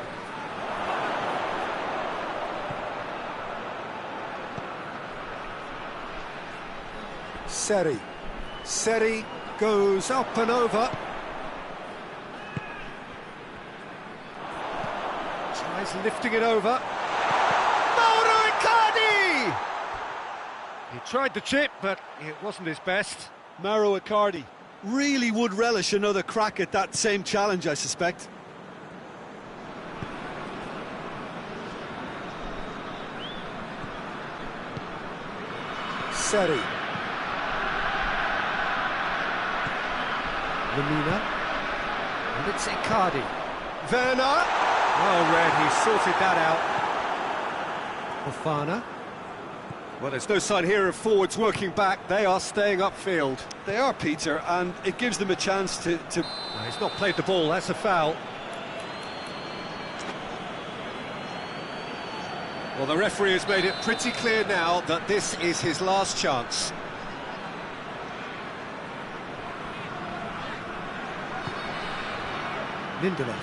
Seri goes up and over. Tries lifting it over. Mauro Icardi! He tried the chip, but it wasn't his best. Mauro Icardi really would relish another crack at that same challenge, I suspect. Seri. Lemina. And it's Icardi. Werner. Well read, he sorted that out. Fofana. Well, there's no sign here of forwards working back. They are staying upfield. They are, Peter, and it gives them a chance to... No, he's not played the ball, that's a foul. Well, the referee has made it pretty clear now that this is his last chance. Lindelof.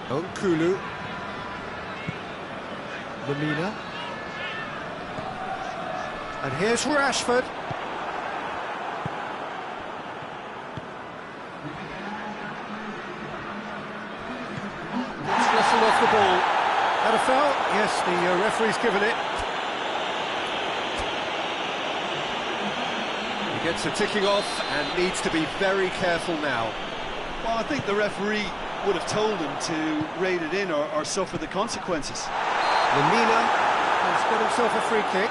Nkulu. Lemina. And here's Rashford. It's whistled off the ball. Had a foul? Yes, the referee's given it. He gets a ticking off and needs to be very careful now. Well, I think the referee would have told him to rate it in or suffer the consequences. Lemina has got himself a free kick.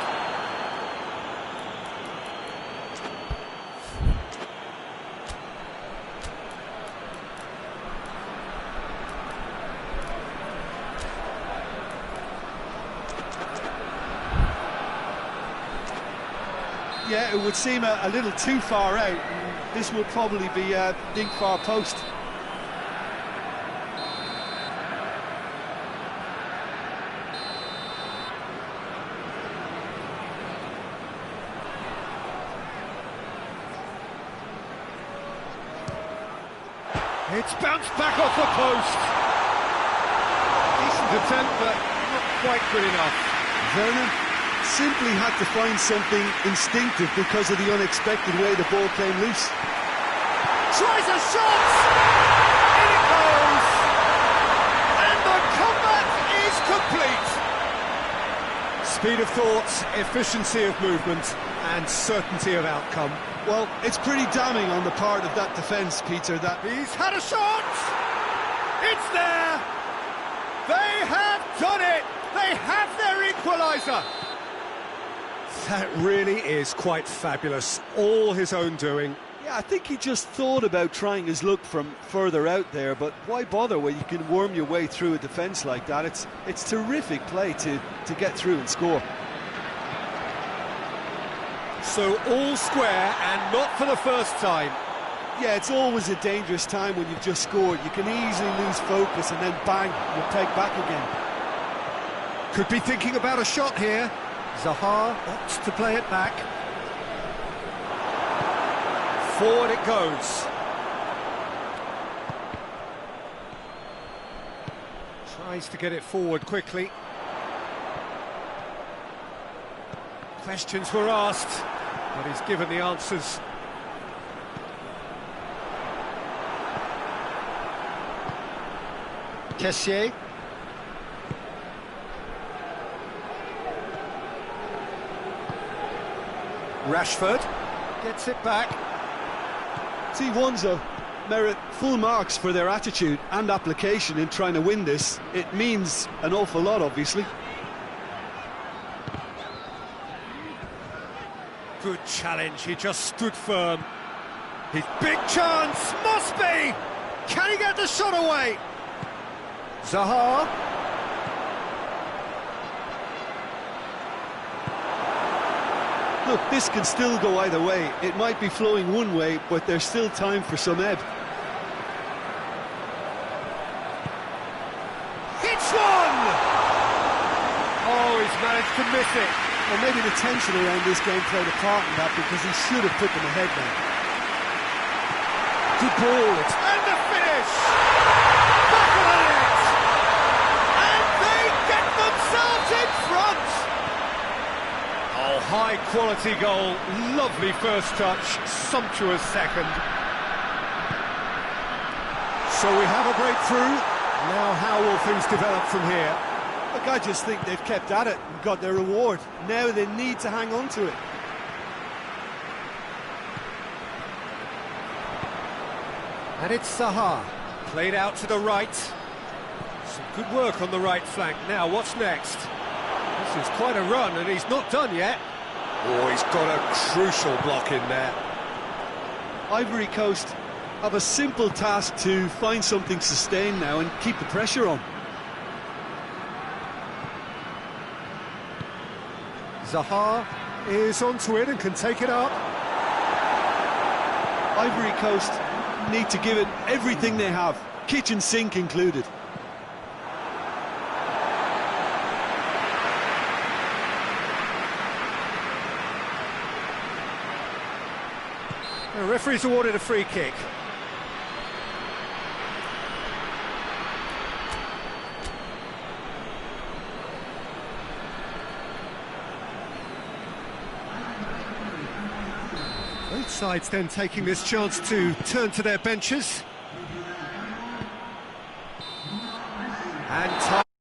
Yeah, it would seem a little too far out. This will probably be a big far post. It's bounced back off the post. Decent attempt, but not quite good enough. Werner simply had to find something instinctive because of the unexpected way the ball came loose. Tries a shot! In it goes! And the comeback is complete! Speed of thought, efficiency of movement, and certainty of outcome. Well, it's pretty damning on the part of that defence, Peter, that... He's had a shot! It's there! They have done it! They have their equaliser! That really is quite fabulous. All his own doing. Yeah, I think he just thought about trying his luck from further out there, but why bother when you can worm your way through a defence like that? It's terrific play to get through and score. So all square, and not for the first time. Yeah, it's always a dangerous time when you've just scored. You can easily lose focus and then bang, you'll take back again. Could be thinking about a shot here. Zaha opts to play it back. Forward it goes. Tries to get it forward quickly. Questions were asked, but he's given the answers. Kessié. Rashford gets it back. T1s merit full marks for their attitude and application in trying to win this. It means an awful lot, obviously. Good challenge, he just stood firm. His big chance, must be! Can he get the shot away? Zaha. Look, this can still go either way. It might be flowing one way, but there's still time for some ebb. Hits one! Oh, he's managed to miss it. Well, maybe the tension around this game played a part in that, because he should have put them ahead now. Good ball, and the finish! Back of the net! And they get themselves in front! Oh, high quality goal, lovely first touch, sumptuous second. So we have a breakthrough. Now how will things develop from here? Look, I just think they've kept at it and got their reward. Now they need to hang on to it. And it's Zaha, played out to the right. Some good work on the right flank. Now, what's next? This is quite a run, and he's not done yet. Oh, he's got a crucial block in there. Ivory Coast have a simple task to find something sustained now and keep the pressure on. Zaha is onto it and can take it up. Ivory Coast need to give it everything they have, kitchen sink included. The referee's awarded a free kick. Both sides then taking this chance to turn to their benches. And time.